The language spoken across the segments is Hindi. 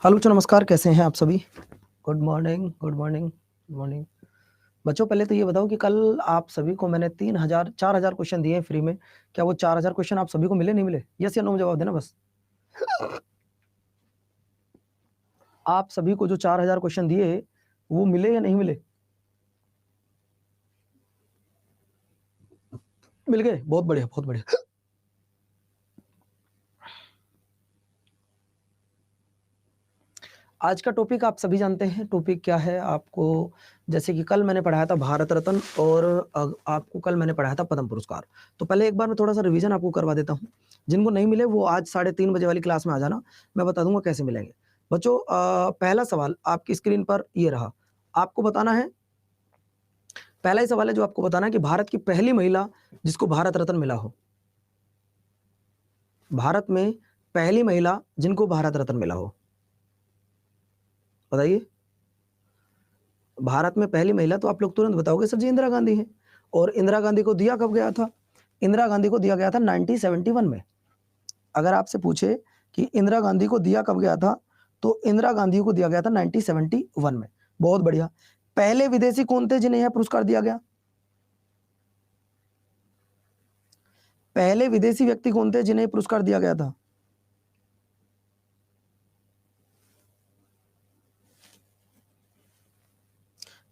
हेलो बच्चों, नमस्कार। कैसे हैं आप सभी? Good morning, good morning, good morning. बच्चों, पहले तो ये बताओ कि कल आप सभी को मैंने 4,000 क्वेश्चन दिए हैं फ्री में। क्या वो 4,000 क्वेश्चन आप सभी को मिले, नहीं मिले? यस या नो में जवाब देना बस। आप सभी को जो 4,000 क्वेश्चन दिए वो मिले या नहीं मिले? मिल गए, बहुत बढ़िया, बहुत बढ़िया। आज का टॉपिक आप सभी जानते हैं। टॉपिक क्या है आपको? जैसे कि कल मैंने पढ़ाया था भारत रत्न और आपको कल मैंने पढ़ाया था पद्म पुरस्कार। तो पहले एक बार मैं थोड़ा सा रिवीजन आपको करवा देता हूँ। जिनको नहीं मिले वो आज 3:30 बजे वाली क्लास में आ जाना, मैं बता दूंगा कैसे मिलेंगे। बच्चों, पहला सवाल आपकी स्क्रीन पर ये रहा। आपको बताना है, पहला ही सवाल है जो आपको बताना है कि भारत की पहली महिला जिसको भारत रत्न मिला हो। भारत में पहली महिला जिनको भारत रत्न मिला हो, बताइए। भारत में पहली महिला तो आप लोग तुरंत बताओगे सर जी इंदिरा गांधी है। और इंदिरा गांधी को दिया कब गया था? इंदिरा गांधी को दिया गया था 1971 में। अगर आपसे पूछे कि इंदिरा गांधी को दिया कब गया था, तो इंदिरा गांधी को दिया गया था 1971 में। बहुत बढ़िया। पहले विदेशी कौन थे जिन्हें यह पुरस्कार दिया गया? पहले विदेशी व्यक्ति कौन थे जिन्हें पुरस्कार दिया गया था?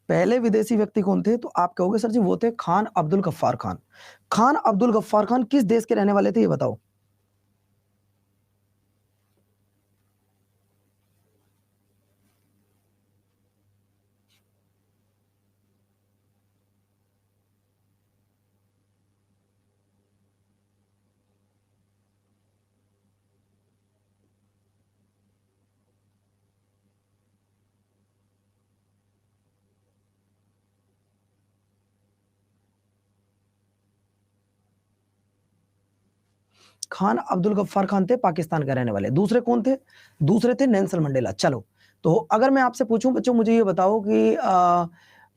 पहले विदेशी व्यक्ति कौन थे? तो आप कहोगे सर जी वो थे खान अब्दुल गफ्फार खान। खान अब्दुल गफ्फार खान किस देश के रहने वाले थे, ये बताओ। खान अब्दुल गफ्फार खान थे, पाकिस्तान के रहने वाले। दूसरे कौन थे? दूसरे थे नेल्सन मंडेला। चलो, तो अगर मैं आपसे पूछूं बच्चों, मुझे ये बताओ कि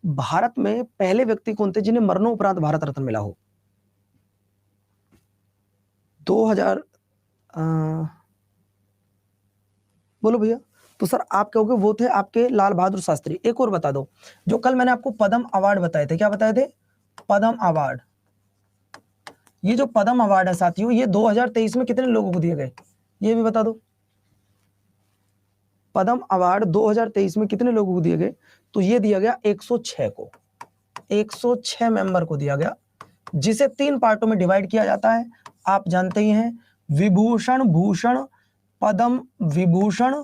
भारत में पहले व्यक्ति कौन थे जिन्हें मरणोपरांत भारत रत्न मिला हो? 2000 बोलो भैया। तो सर आप कहोगे वो थे आपके लाल बहादुर शास्त्री। एक और बता दो, जो कल मैंने आपको पद्म अवार्ड बताए थे, क्या बताए थे? पद्म अवार्ड। ये जो पद्म अवार्ड है साथियों, ये 2023 में कितने लोगों को दिए गए, ये भी बता दो। पद्म अवार्ड 2023 में कितने लोगों को दिए गए? तो ये दिया गया 106 को। 106 मेंबर को दिया गया, जिसे 3 पार्टों में डिवाइड किया जाता है। आप जानते ही हैं, विभूषण भूषण, पद्म विभूषण।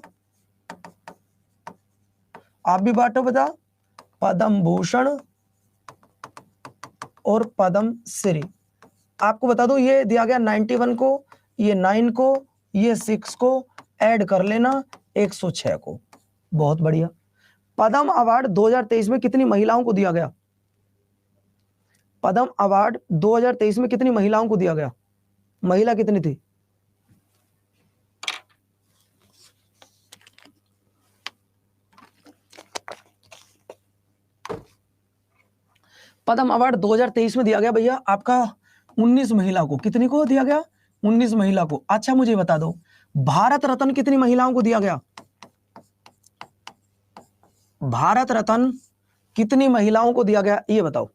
आप भी बांटो बता, पद्म भूषण और पद्म श्री। आपको बता दो ये दिया गया 91 को, ये 9 को, ये 6 को, ऐड कर लेना 106 को। बहुत बढ़िया। पद्म अवार्ड 2023 में कितनी महिलाओं को दिया गया? पद्म अवार्ड 2023 में कितनी महिलाओं को दिया गया? महिला कितनी थी? पद्म अवार्ड 2023 में दिया गया भैया आपका 19 महिला को। कितनी को दिया गया? 19 महिला को। अच्छा मुझे बता दो, भारत रत्न कितनी महिलाओं को दिया गया? भारत रत्न कितनी महिलाओं को दिया गया, ये बताओ।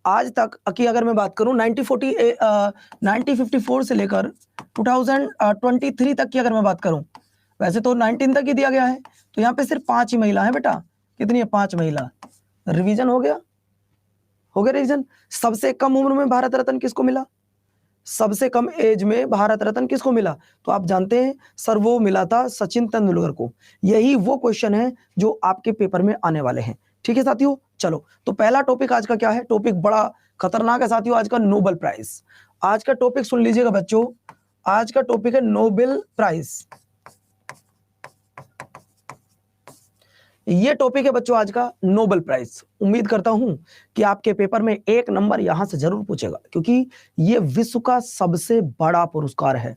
आज तक की अगर मैं बात करूं 1954 से लेकर 2023 तक की अगर मैं बात करूं, वैसे तो 19 तक ही दिया गया है, तो यहाँ पे सिर्फ 5 ही महिला है बेटा। कितनी है? 5 महिला। रिवीजन हो गया? हो गया रिवीजन। सबसे कम उम्र में भारत रत्न किसको मिला? सबसे कम एज में भारत रत्न किसको मिला? तो आप जानते हैं सर, वो मिला था सचिन तेंदुलकर को। यही वो क्वेश्चन है जो आपके पेपर में आने वाले हैं। ठीक है साथियों, चलो तो पहला टॉपिक आज का क्या है? टॉपिक बड़ा खतरनाक है साथियों, आज का नोबेल प्राइज। आज का टॉपिक सुन लीजिएगा बच्चों, आज का टॉपिक है नोबेल प्राइज। ये टॉपिक है बच्चों आज का नोबेल प्राइज। उम्मीद करता हूं कि आपके पेपर में 1 नंबर यहां से जरूर पूछेगा, क्योंकि ये विश्व का सबसे बड़ा पुरस्कार है।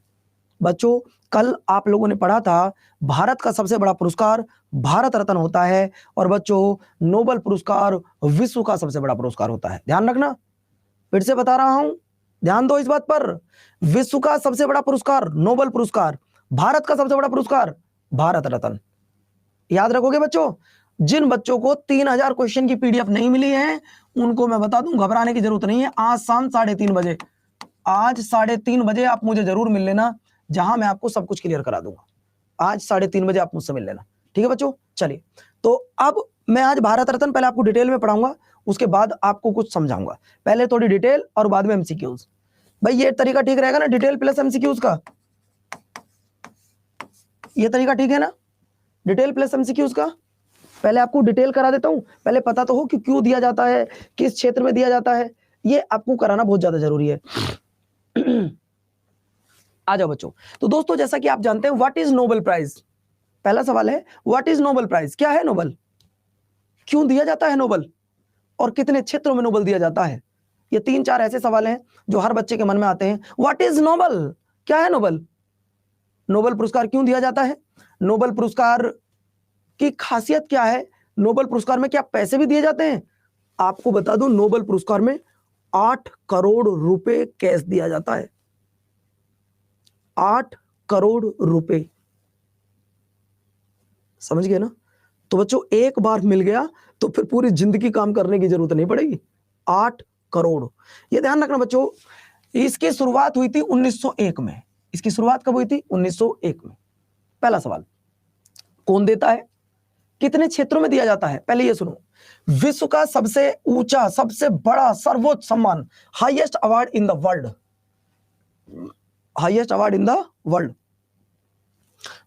बच्चों, कल आप लोगों ने पढ़ा था भारत का सबसे बड़ा पुरस्कार भारत रत्न होता है, और बच्चों नोबेल पुरस्कार विश्व का सबसे बड़ा पुरस्कार होता है। ध्यान रखना, फिर से बता रहा हूं, ध्यान दो इस बात पर। विश्व का सबसे बड़ा पुरस्कार नोबेल पुरस्कार भारत का सबसे बड़ा पुरस्कार भारत रत्न। याद रखोगे बच्चों। जिन बच्चों को 3000 क्वेश्चन की पीडीएफ नहीं मिली है उनको मैं बता दूं घबराने की जरूरत नहीं है। आज शाम 3:30 बजे, आज 3:30 बजे आप मुझे जरूर मिल लेना, जहां मैं आपको सब कुछ क्लियर करा दूंगा। आज 3:30 बजे आप मुझसे मिल लेना, ठीक है बच्चों। चलिए, तो अब मैं आज भारत रत्न पहले आपको डिटेल में पढ़ाऊंगा, उसके बाद आपको कुछ समझाऊंगा। पहले थोड़ी डिटेल और बाद में एमसीक्यूज। भाई ये तरीका ठीक रहेगा ना, डिटेल प्लस एमसीक्यूज का? ये तरीका ठीक है ना, डिटेल प्लस एमसीक्यूज का? पहले आपको डिटेल करा देता हूं, पहले पता तो हो कि क्यों दिया जाता है, किस क्षेत्र में दिया जाता है, ये आपको कराना बहुत ज्यादा जरूरी है। आ जाओ बच्चों। तो दोस्तों जैसा कि आप जानते हैं व्हाट इज नोबेल प्राइज, पहला सवाल है व्हाट इज नोबेल प्राइज, क्या है नोबेल, क्यों दिया जाता है नोबेल, और कितने क्षेत्रों में नोबेल दिया जाता है। ये 3-4 ऐसे सवाल हैं जो हर बच्चे के मन में आते हैं। व्हाट इज नोबेल, क्या है नोबेल, नोबेल पुरस्कार क्यों दिया जाता है, नोबेल पुरस्कार की खासियत क्या है, नोबेल पुरस्कार में क्या पैसे भी दिए जाते हैं। आपको बता दूं नोबेल पुरस्कार में 8 करोड़ रुपए कैश दिया जाता है, 8 करोड़ रुपए, समझ गए ना। तो बच्चों एक बार मिल गया तो फिर पूरी जिंदगी काम करने की जरूरत नहीं पड़ेगी। 8 करोड़, ये ध्यान रखना बच्चों। इसकी शुरुआत हुई थी 1901 में। इसकी शुरुआत कब हुई थी? 1901 में। पहला सवाल, कौन देता है, कितने क्षेत्रों में दिया जाता है। पहले ये सुनो, विश्व का सबसे ऊंचा, सबसे बड़ा, सर्वोच्च सम्मान, highest award in the world, highest award in the world.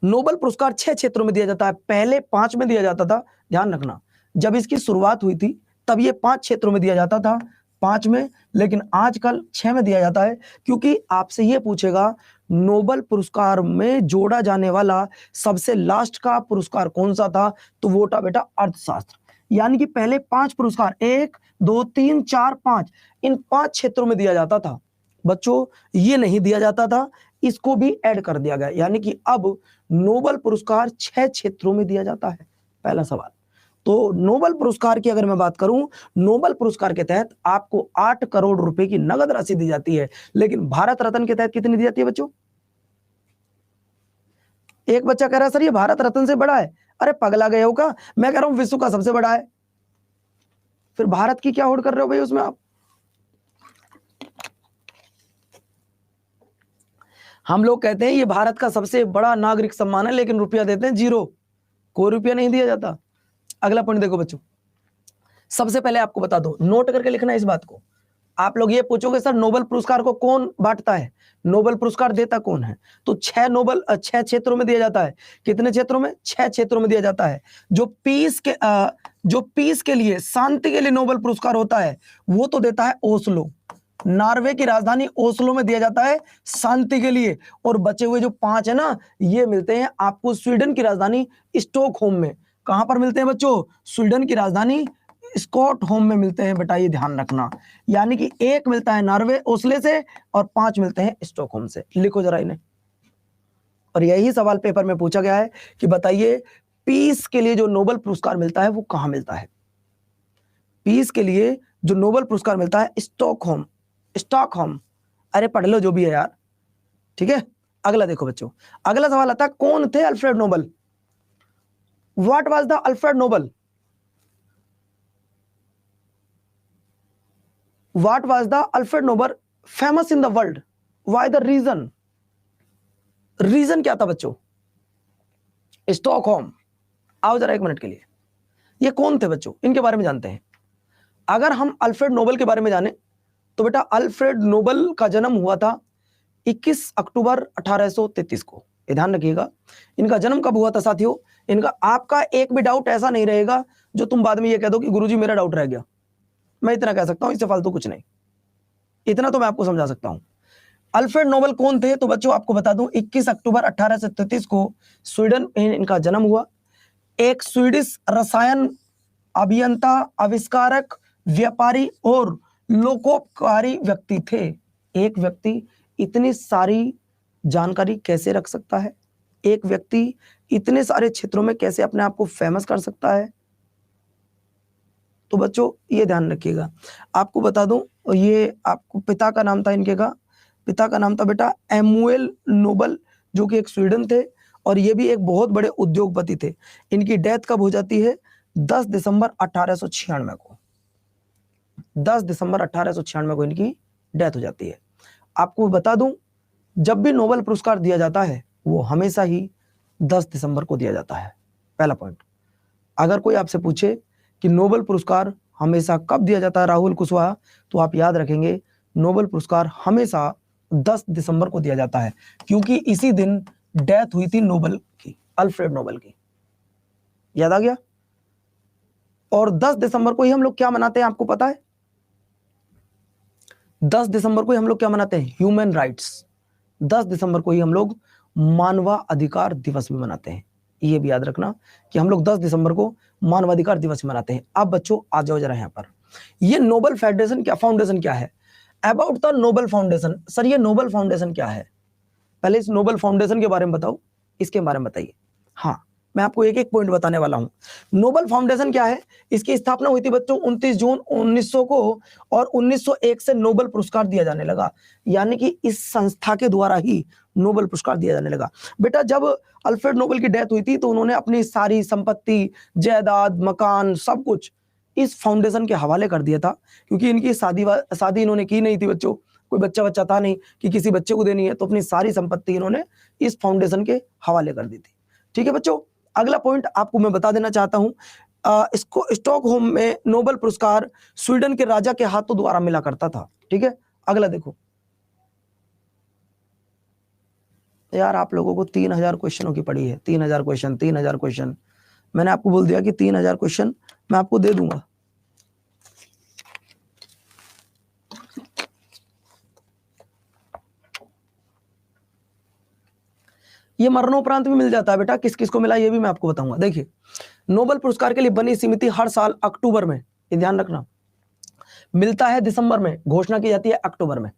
Nobel पुरस्कार 6 क्षेत्रों में दिया जाता है, पहले 5 में दिया जाता था। ध्यान रखना, जब इसकी शुरुआत हुई थी तब ये 5 क्षेत्रों में दिया जाता था, 5 में, लेकिन आजकल 6 में दिया जाता है। क्योंकि आपसे ये पूछेगा नोबेल पुरस्कार में जोड़ा जाने वाला सबसे लास्ट का पुरस्कार कौन सा था, तो वो था बेटा अर्थशास्त्र। यानी कि पहले 5 पुरस्कार, 1 2 3 4 5, इन 5 क्षेत्रों में दिया जाता था बच्चों, ये नहीं दिया जाता था, इसको भी ऐड कर दिया गया। यानी कि अब नोबेल पुरस्कार 6 क्षेत्रों में दिया जाता है। पहला सवाल। तो नोबेल पुरस्कार की अगर मैं बात करूं, नोबेल पुरस्कार के तहत आपको 8 करोड़ रुपए की नगद राशि दी जाती है, लेकिन भारत रत्न के तहत कितनी दी जाती है बच्चों? एक बच्चा कह रहा है सर ये भारत रत्न से बड़ा है। अरे पगला गए हो क्या, मैं कह रहा हूं विश्व का सबसे बड़ा है, फिर भारत की क्या होड़ कर रहे हो भाई उसमें आप। हम लोग कहते हैं ये भारत का सबसे बड़ा नागरिक सम्मान है, लेकिन रुपया देते हैं 0, कोई रुपया नहीं दिया जाता। अगला पॉइंट देखो बच्चों, सबसे पहले आपको बता दो, नोट करके लिखना इस बात को। आप लोग ये पूछोगे सर नोबेल पुरस्कार को कौन बांटता है, नोबेल पुरस्कार देता कौन है, तो 6 क्षेत्रों में दिया जाता है। कितने क्षेत्रों में? 6 क्षेत्रों में दिया जाता है। जो पीस के लिए, शांति के लिए नोबेल पुरस्कार होता है वो तो देता है ओस्लो, नॉर्वे की राजधानी ओस्लो में दिया जाता है शांति के लिए। और बचे हुए जो 5 है ना, ये मिलते हैं आपको स्वीडन की राजधानी स्टॉकहोम में। कहां पर मिलते हैं बच्चों? स्वीडन की राजधानी स्टॉकहोम में मिलते हैं बेटा, ये ध्यान रखना। यानी कि 1 मिलता है नॉर्वे ओस्ले से और 5 मिलते हैं स्टॉकहोम से। लिखो जरा इन्हें। और यही सवाल पेपर में पूछा गया है कि बताइए पीस के लिए जो नोबेल पुरस्कार मिलता है वो कहां मिलता है। पीस के लिए जो नोबेल पुरस्कार मिलता है स्टॉकहोम, स्टॉकहोम। अरे पढ़ लो जो भी है यार, ठीक है। अगला देखो बच्चों, अगला सवाल आता है कौन थे Alfred Nobel. What was the Alfred Nobel, what was the Alfred Nobel famous in the world, why the reason, reason क्या था बच्चों? स्टॉकहोम। आओ जरा 1 मिनट के लिए, ये कौन थे बच्चों, इनके बारे में जानते हैं। अगर हम अल्फ्रेड नोबेल के बारे में जाने तो बेटा अल्फ्रेड नोबेल का जन्म हुआ था 21 अक्टूबर 1833 को। ये ध्यान रखिएगा, इनका जन्म कब हुआ था साथियों। इनका आपका एक भी डाउट ऐसा नहीं रहेगा जो तुम बाद में ये कह दो कि गुरुजी मेरा डाउट रह गया। मैं इतना कह सकता हूं, इससे फालतू कुछ नहीं, इतना तो मैं आपको समझा सकता हूं। अल्फ्रेड नोबेल कौन थे तो बच्चों आपको बता दूं 21 अक्टूबर 1833 को स्वीडन में इनका जन्म हुआ। एक स्वीडिश रसायन अभियंता, आविष्कारक, व्यापारी और लोकोपकारी व्यक्ति थे। एक व्यक्ति इतनी सारी जानकारी कैसे रख सकता है, एक व्यक्ति इतने सारे क्षेत्रों में कैसे अपने आप को फेमस कर सकता है। तो बच्चों ये ध्यान रखिएगा। आपको बता दूं ये आपको पिता का नाम था इनके का, पिता का नाम था बेटा एमुएल नोबेल जो कि एक स्वीडन थे और ये भी एक बहुत बड़े उद्योगपति थे। इनकी डेथ कब हो जाती है? 10 दिसंबर 1896 को। 10 दिसंबर 1896 को इनकी डेथ हो जाती है। आपको बता दूं, जब भी नोबेल पुरस्कार दिया जाता है वो हमेशा ही 10 दिसंबर को दिया जाता है। पहला पॉइंट। अगर कोई आपसे पूछे कि नोबेल पुरस्कार हमेशा कब दिया जाता है राहुल कुशवाहा, तो आप याद रखेंगे नोबेल पुरस्कार हमेशा 10 दिसंबर को दिया जाता है, क्योंकि इसी दिन डेथ हुई थी नोबेल की, अल्फ्रेड नोबेल की। याद आ गया? और 10 दिसंबर को ही हम लोग क्या मनाते हैं, आपको पता है? 10 दिसंबर को ही हम लोग क्या मनाते हैं? Human rights. 10 दिसंबर को ही हम लोग मानवाधिकार दिवस भी मनाते हैं। ये भी याद रखना कि हम लोग 10 दिसंबर को मानवाधिकार दिवस मनाते हैं। अब बच्चों आ जाओ जरा यहाँ पर। ये नोबेल फाउंडेशन क्या है? About the Nobel foundation. Sir ये नोबेल फाउंडेशन क्या है? पहले इस नोबेल फाउंडेशन के बारे में बताओ, इसके बारे में बताइए। हाँ, मैं आपको एक एक पॉइंट बताने वाला हूं। नोबेल फाउंडेशन क्या है? इसकी स्थापना हुई थी बच्चों 29 जून 1900 को, और 1901 से नोबेल पुरस्कार दिया जाने लगा। यानी कि इस संस्था के द्वारा ही नोबेल पुरस्कार दिया जाने लगा। बेटा जब अल्फ्रेड नोबेल की डेथ हुई थी तो उन्होंने अपनी सारी संपत्ति, जायदाद, मकान, सब कुछ इस फाउंडेशन के हवाले कर दिया था, क्योंकि इनकी शादी इन्होंने की नहीं थी बच्चों, कोई बच्चा था नहीं कि किसी बच्चे को देनी है, तो अपनी सारी संपत्ति इन्होंने इस फाउंडेशन के हवाले कर दी थी। ठीक है बच्चों, अगला पॉइंट आपको मैं बता देना चाहता हूं। इसको स्टॉकहोम में नोबेल पुरस्कार स्वीडन के राजा के हाथों द्वारा मिला करता था। ठीक है, अगला देखो यार, आप लोगों को 3000 क्वेश्चनों की पड़ी है। 3000 क्वेश्चन मैंने आपको बोल दिया कि 3000 क्वेश्चन मैं आपको दे दूंगा। ये मरणोपरांत भी मिल जाता है बेटा, किस किस को मिला ये भी मैं आपको बताऊंगा। देखिए, नोबेल पुरस्कार के लिए बनी समिति हर साल अक्टूबर में, ये ध्यान रखना, मिलता है दिसंबर में, घोषणा की जाती है अक्टूबर में।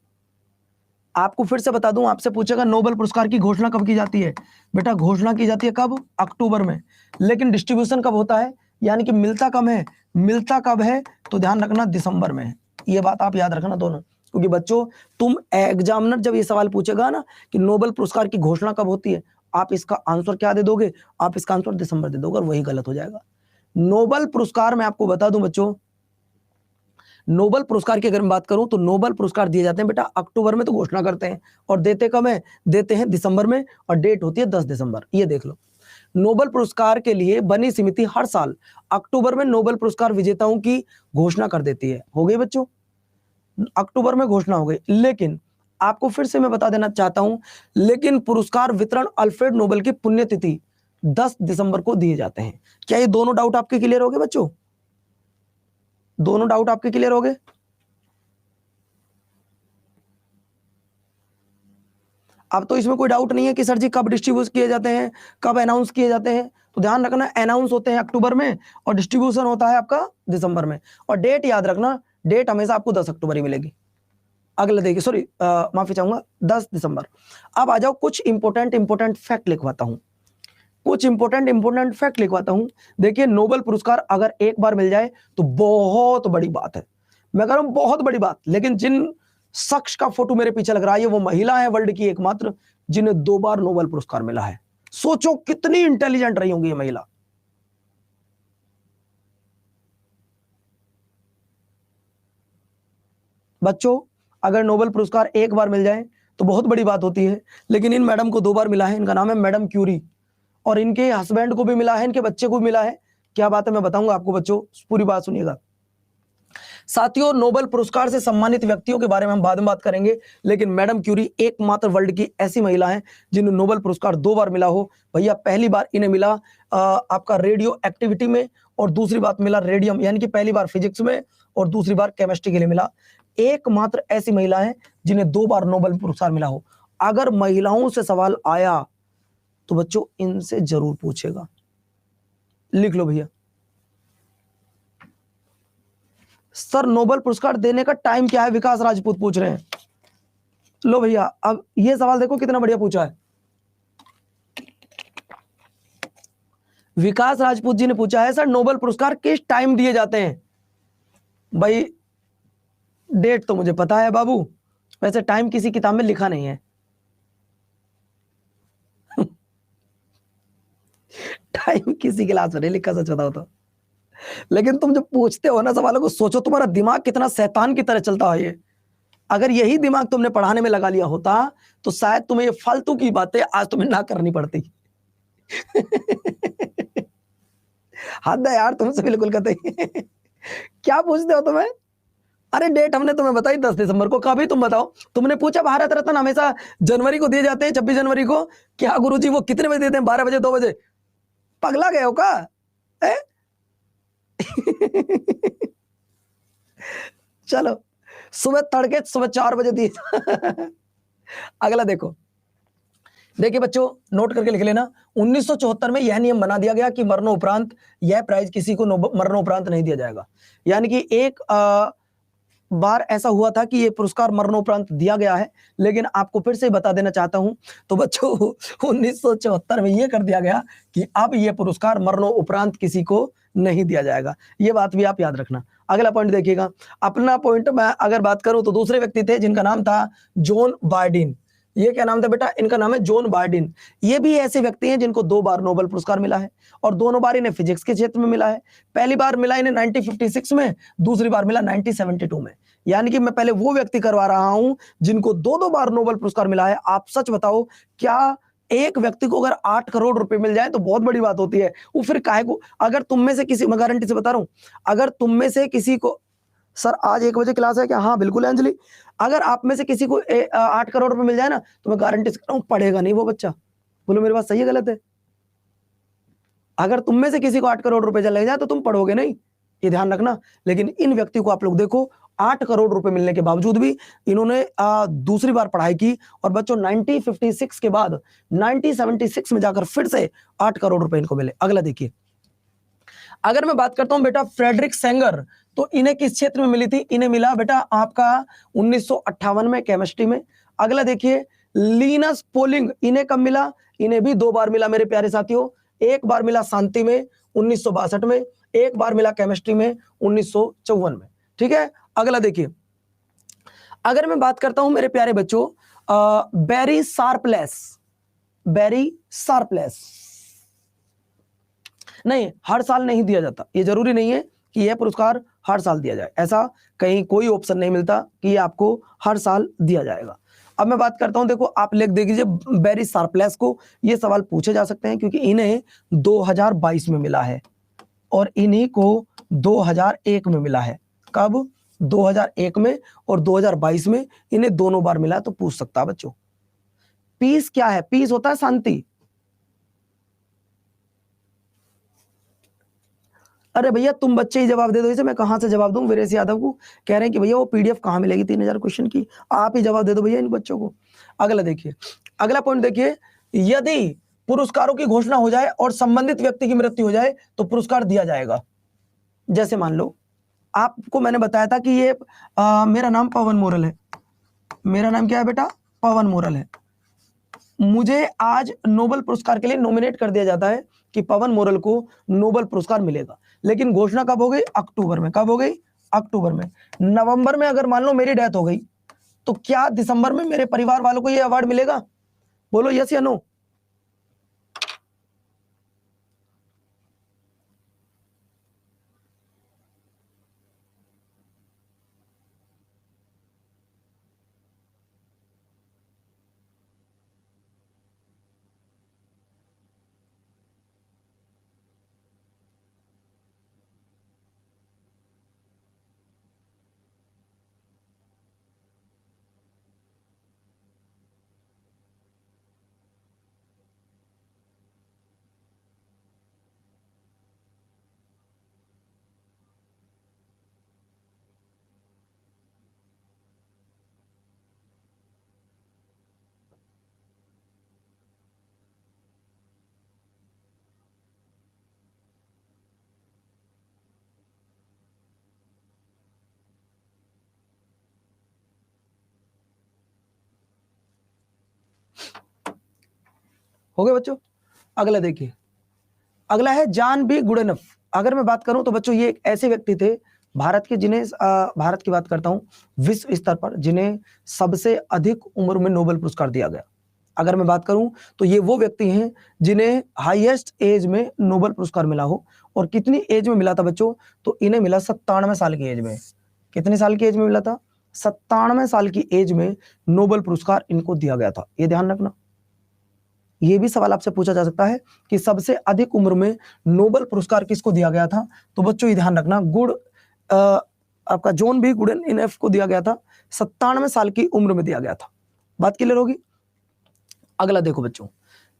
आपको फिर से बता दूं, आपसे पूछेगा नोबेल पुरस्कार की घोषणा कब की जाती है? बेटा घोषणा की जाती है कब? अक्टूबर में। लेकिन डिस्ट्रीब्यूशन कब होता है, यानी कि मिलता कब है, मिलता कब है, तो ध्यान रखना दिसंबर में है। ये बात आप याद रखना दोनों, क्योंकि बच्चों तुम एग्जामिनर जब ये सवाल पूछेगा ना कि नोबेल पुरस्कार की घोषणा कब होती है, आप इसका आंसर क्या दे दोगे? आप इसका आंसर दिसंबर दे दोगे, और वही गलत हो जाएगा। नोबेल पुरस्कार मैं आपको बता दूं बच्चों, नोबेल पुरस्कार की अगर मैं बात करूं तो नोबेल पुरस्कार दिए जाते हैं बेटा अक्टूबर में, तो घोषणा करते हैं, और देते कब है? देते हैं दिसंबर में, और डेट होती है 10 दिसंबर। ये देख लो, नोबेल पुरस्कार के लिए बनी समिति हर साल अक्टूबर में नोबेल पुरस्कार विजेताओं की घोषणा कर देती है। हो गई बच्चों, अक्टूबर में घोषणा हो गई। लेकिन आपको फिर से मैं बता देना चाहता हूं, लेकिन पुरस्कार वितरण अल्फ्रेड नोबेल की पुण्यतिथि 10 दिसंबर को दिए जाते हैं। क्या ये दोनों डाउट आपके क्लियर हो गए बच्चों? दोनों डाउट आपके क्लियर हो गए? अब तो इसमें कोई डाउट नहीं है कि सर जी कब डिस्ट्रीब्यूट किए जाते हैं, कब अनाउंस किए जाते हैं। तो ध्यान रखना, अनाउंस होते हैं अक्टूबर में और डिस्ट्रीब्यूशन होता है आपका दिसंबर में। और डेट याद रखना, डेट हमेशा आपको 10 अक्टूबर ही मिलेगी। अगला देखिए, सॉरी माफी चाहूंगा, 10 दिसंबर। अब आ जाओ, कुछ इंपोर्टेंट फैक्ट लिखवाता हूं, कुछ इंपोर्टेंट फैक्ट लिखवाता हूं। देखिए, नोबेल पुरस्कार अगर एक बार मिल जाए तो बहुत बड़ी बात है, मैं कह रहा हूं बहुत बड़ी बात। लेकिन जिन शख्स का फोटो मेरे पीछे लग रहा है, ये वो महिला है वर्ल्ड की एकमात्र जिन्हें 2 बार नोबेल पुरस्कार मिला है। सोचो कितनी इंटेलिजेंट रही होंगी ये महिला। बच्चों अगर नोबेल पुरस्कार एक बार मिल जाए तो बहुत बड़ी बात होती है, लेकिन इन मैडम को 2 बार मिला है। इनका नाम है मैडम क्यूरी, और इनके हस्बैंड को भी मिला है, इनके बच्चे को भी मिला है। क्या बात है मैं बताऊंगा आपको बच्चों, पूरी बात सुनिएगा। साथियों, नोबेल पुरस्कार से सम्मानित व्यक्तियों के बारे में हम बाद में बात करेंगे, लेकिन मैडम क्यूरी एकमात्र वर्ल्ड की ऐसी महिला हैं जिन्हें नोबेल पुरस्कार 2 बार मिला हो। भैया पहली बार इन्हें मिला आपका रेडियो एक्टिविटी में, और दूसरी बात मिला रेडियम, यानी कि पहली बार फिजिक्स में और दूसरी बार केमिस्ट्री के लिए मिला। एकमात्र ऐसी महिला है जिन्हें 2 बार नोबेल पुरस्कार मिला हो। अगर महिलाओं से सवाल आया तो बच्चों इनसे जरूर पूछेगा, लिख लो भैया। सर नोबेल पुरस्कार देने का टाइम क्या है, विकास राजपूत पूछ रहे हैं। लो भैया, अब ये सवाल देखो कितना बढ़िया पूछा है। विकास राजपूत जी ने पूछा है, सर नोबेल पुरस्कार किस टाइम दिए जाते हैं? भाई डेट तो मुझे पता है बाबू, वैसे टाइम किसी किताब में लिखा नहीं है। टाइम किसी क्लास में नहीं लिखा, सच बताओ तो। लेकिन तुम जब पूछते हो ना सवालों को, सोचो तुम्हारा दिमाग कितना शैतान की तरह चलता है ये। अगर यही दिमाग तुमने पढ़ाने में लगा लिया होता तो शायद तुम्हें ये फालतू की बातें आज तुम्हें ना करनी पड़ती। हद है यार तुमसे बिल्कुल कतई। क्या पूछते हो तुम्हें? अरे डेट हमने तुम्हें बताई 10 दिसंबर को, कभी तुम बताओ। तुमने पूछा भारत रत्न हमेशा जनवरी को दिए जाते हैं, 26 जनवरी को। क्या गुरुजी वो कितने बजे देते हैं? 12 बजे, 2 बजे? पगला गए हो का? चलो सुबह तड़के सुबह 4 बजे दिए। अगला देखो, देखिए बच्चों नोट करके लिख लेना। 1974 में यह नियम बना दिया गया कि मरणोपरांत यह प्राइज किसी को मरणोपरांत नहीं दिया जाएगा। यानी कि एक बार ऐसा हुआ था कि ये पुरस्कार मरणोपरांत दिया गया है, लेकिन आपको फिर से बता देना चाहता हूं तो बच्चों 1974 में ये कर दिया गया कि अब ये पुरस्कार मरणोपरांत किसी को नहीं दिया जाएगा। ये बात भी आप याद रखना। अगला पॉइंट देखिएगा, अपना पॉइंट मैं अगर बात करूं तो दूसरे व्यक्ति थे जिनका नाम था जॉन बार्डिन। ये क्या नाम था बेटा? इनका नाम है जॉन बार्डिन। ये भी ऐसे व्यक्ति हैं जिनको 2 बार नोबेल पुरस्कार मिला है और दोनों बार इन्हें फिजिक्स के क्षेत्र में मिला है। पहली बार मिला इन्हें 1956 में, दूसरी बार मिला 1972 में। यानी कि मैं पहले वो व्यक्ति करवा रहा हूं जिनको 2 बार नोबेल पुरस्कार मिला है। आप सच बताओ, क्या एक व्यक्ति को अगर 8 करोड़ रुपए मिल जाए तो बहुत बड़ी बात होती है। वो फिर काहे को, अगर तुम में से किसी, मैं गारंटी से बता रहा हूं, अगर तुम में से किसी को, सर आज 1 बजे क्लास है क्या? हाँ बिल्कुल अंजलि। अगर आप में से किसी को 8 करोड़ रुपए मिल जाए ना, तो मैं गारंटी से कह रहा हूं पढ़ेगा नहीं वो बच्चा। बोलो मेरी बात सही है गलत है? अगर तुम में से किसी को 8 करोड़ रुपए चले जाए तो तुम पढ़ोगे नहीं, ये ध्यान रखना। लेकिन इन व्यक्ति को आप लोग देखो, 8 करोड़ रुपए मिलने के बावजूद भी इन्होंने दूसरी बार पढ़ाई की और बच्चों 1956 के बाद 1976 में जाकर फिर से 8 करोड़ रुपए इनको मिले। अगला देखिए, अगर मैं बात करता हूं बेटा फ्रेडरिक सेंगर, तो इन्हें किस क्षेत्र में मिली थी? इन्हें मिला बेटा आपका 1958 में केमिस्ट्री में। अगला देखिए, लिनस पोलिंग, इन्हें कब मिला? इन्हें भी 2 बार मिला मेरे प्यारे साथियों। एक बार मिला शांति में 1962 में, एक बार मिला केमिस्ट्री में 1954 में। ठीक है, अगला देखिए, अगर मैं बात करता हूं मेरे प्यारे बच्चों बेरी शार्पलेस, बेरी शार्पलेस, नहीं हर साल नहीं दिया जाता। ये जरूरी नहीं है कि यह पुरस्कार हर साल दिया जाए, ऐसा कहीं कोई ऑप्शन नहीं मिलता कि ये आपको हर साल दिया जाएगा। अब मैं बात करता हूं, देखो आप लिख दीजिए बेरी शार्पलेस को। ये सवाल पूछे जा सकते हैं क्योंकि इन्हें 2022 में मिला है और इन्हीं को 2001 में मिला है। कब? 2001 में और 2022 में, इन्हें दोनों बार मिला है। तो पूछ सकता है बच्चों, पीस क्या है? पीस होता है शांति। अरे भैया तुम बच्चे ही जवाब दे दो इसे, मैं कहां से जवाब दूं? वीरेश यादव को कह रहे हैं कि भैया वो पीडीएफ कहां मिलेगी 3000 क्वेश्चन की, आप ही जवाब दे दो भैया इन बच्चों को। अगला देखिए, अगला पॉइंट देखिए, यदि पुरस्कारों की घोषणा हो जाए और संबंधित व्यक्ति की मृत्यु हो जाए तो पुरस्कार दिया जाएगा। जैसे मान लो आपको मैंने बताया था कि ये मेरा नाम पवन मोरल है। मेरा नाम क्या है बेटा? पवन मोरल है। मुझे आज नोबेल पुरस्कार के लिए नॉमिनेट कर दिया जाता है कि पवन मोरल को नोबेल पुरस्कार मिलेगा, लेकिन घोषणा कब हो गई? अक्टूबर में। कब हो गई? अक्टूबर में। नवंबर में अगर मान लो मेरी डेथ हो गई तो क्या दिसंबर में मेरे परिवार वालों को यह अवार्ड मिलेगा? बोलो यस या नो। हो गए बच्चों? अगला देखिए, अगला है जॉन बी गुडनफ। अगर मैं बात करूं तो बच्चों ये एक ऐसे व्यक्ति थे भारत के, जिन्हें भारत की बात करता हूं विश्व स्तर पर, जिन्हें सबसे अधिक उम्र में नोबेल पुरस्कार दिया गया। अगर मैं बात करूं तो ये वो व्यक्ति हैं जिन्हें हाईएस्ट एज में नोबेल पुरस्कार मिला हो। और कितनी एज में मिला था बच्चों? तो इन्हें मिला 97 साल की एज में। कितने साल की एज में मिला था? 97 साल की एज में नोबेल पुरस्कार इनको दिया गया था। ये ध्यान रखना। ये भी सवाल आपसे पूछा जा सकता है कि सबसे अधिक उम्र में नोबेल पुरस्कार किसको दिया गया था? तो बच्चों ये ध्यान रखना, आपका जॉन बी गुडेनफ को दिया गया था। 97 साल की उम्र में दिया गया था। बात क्लियर होगी? अगला देखो बच्चों,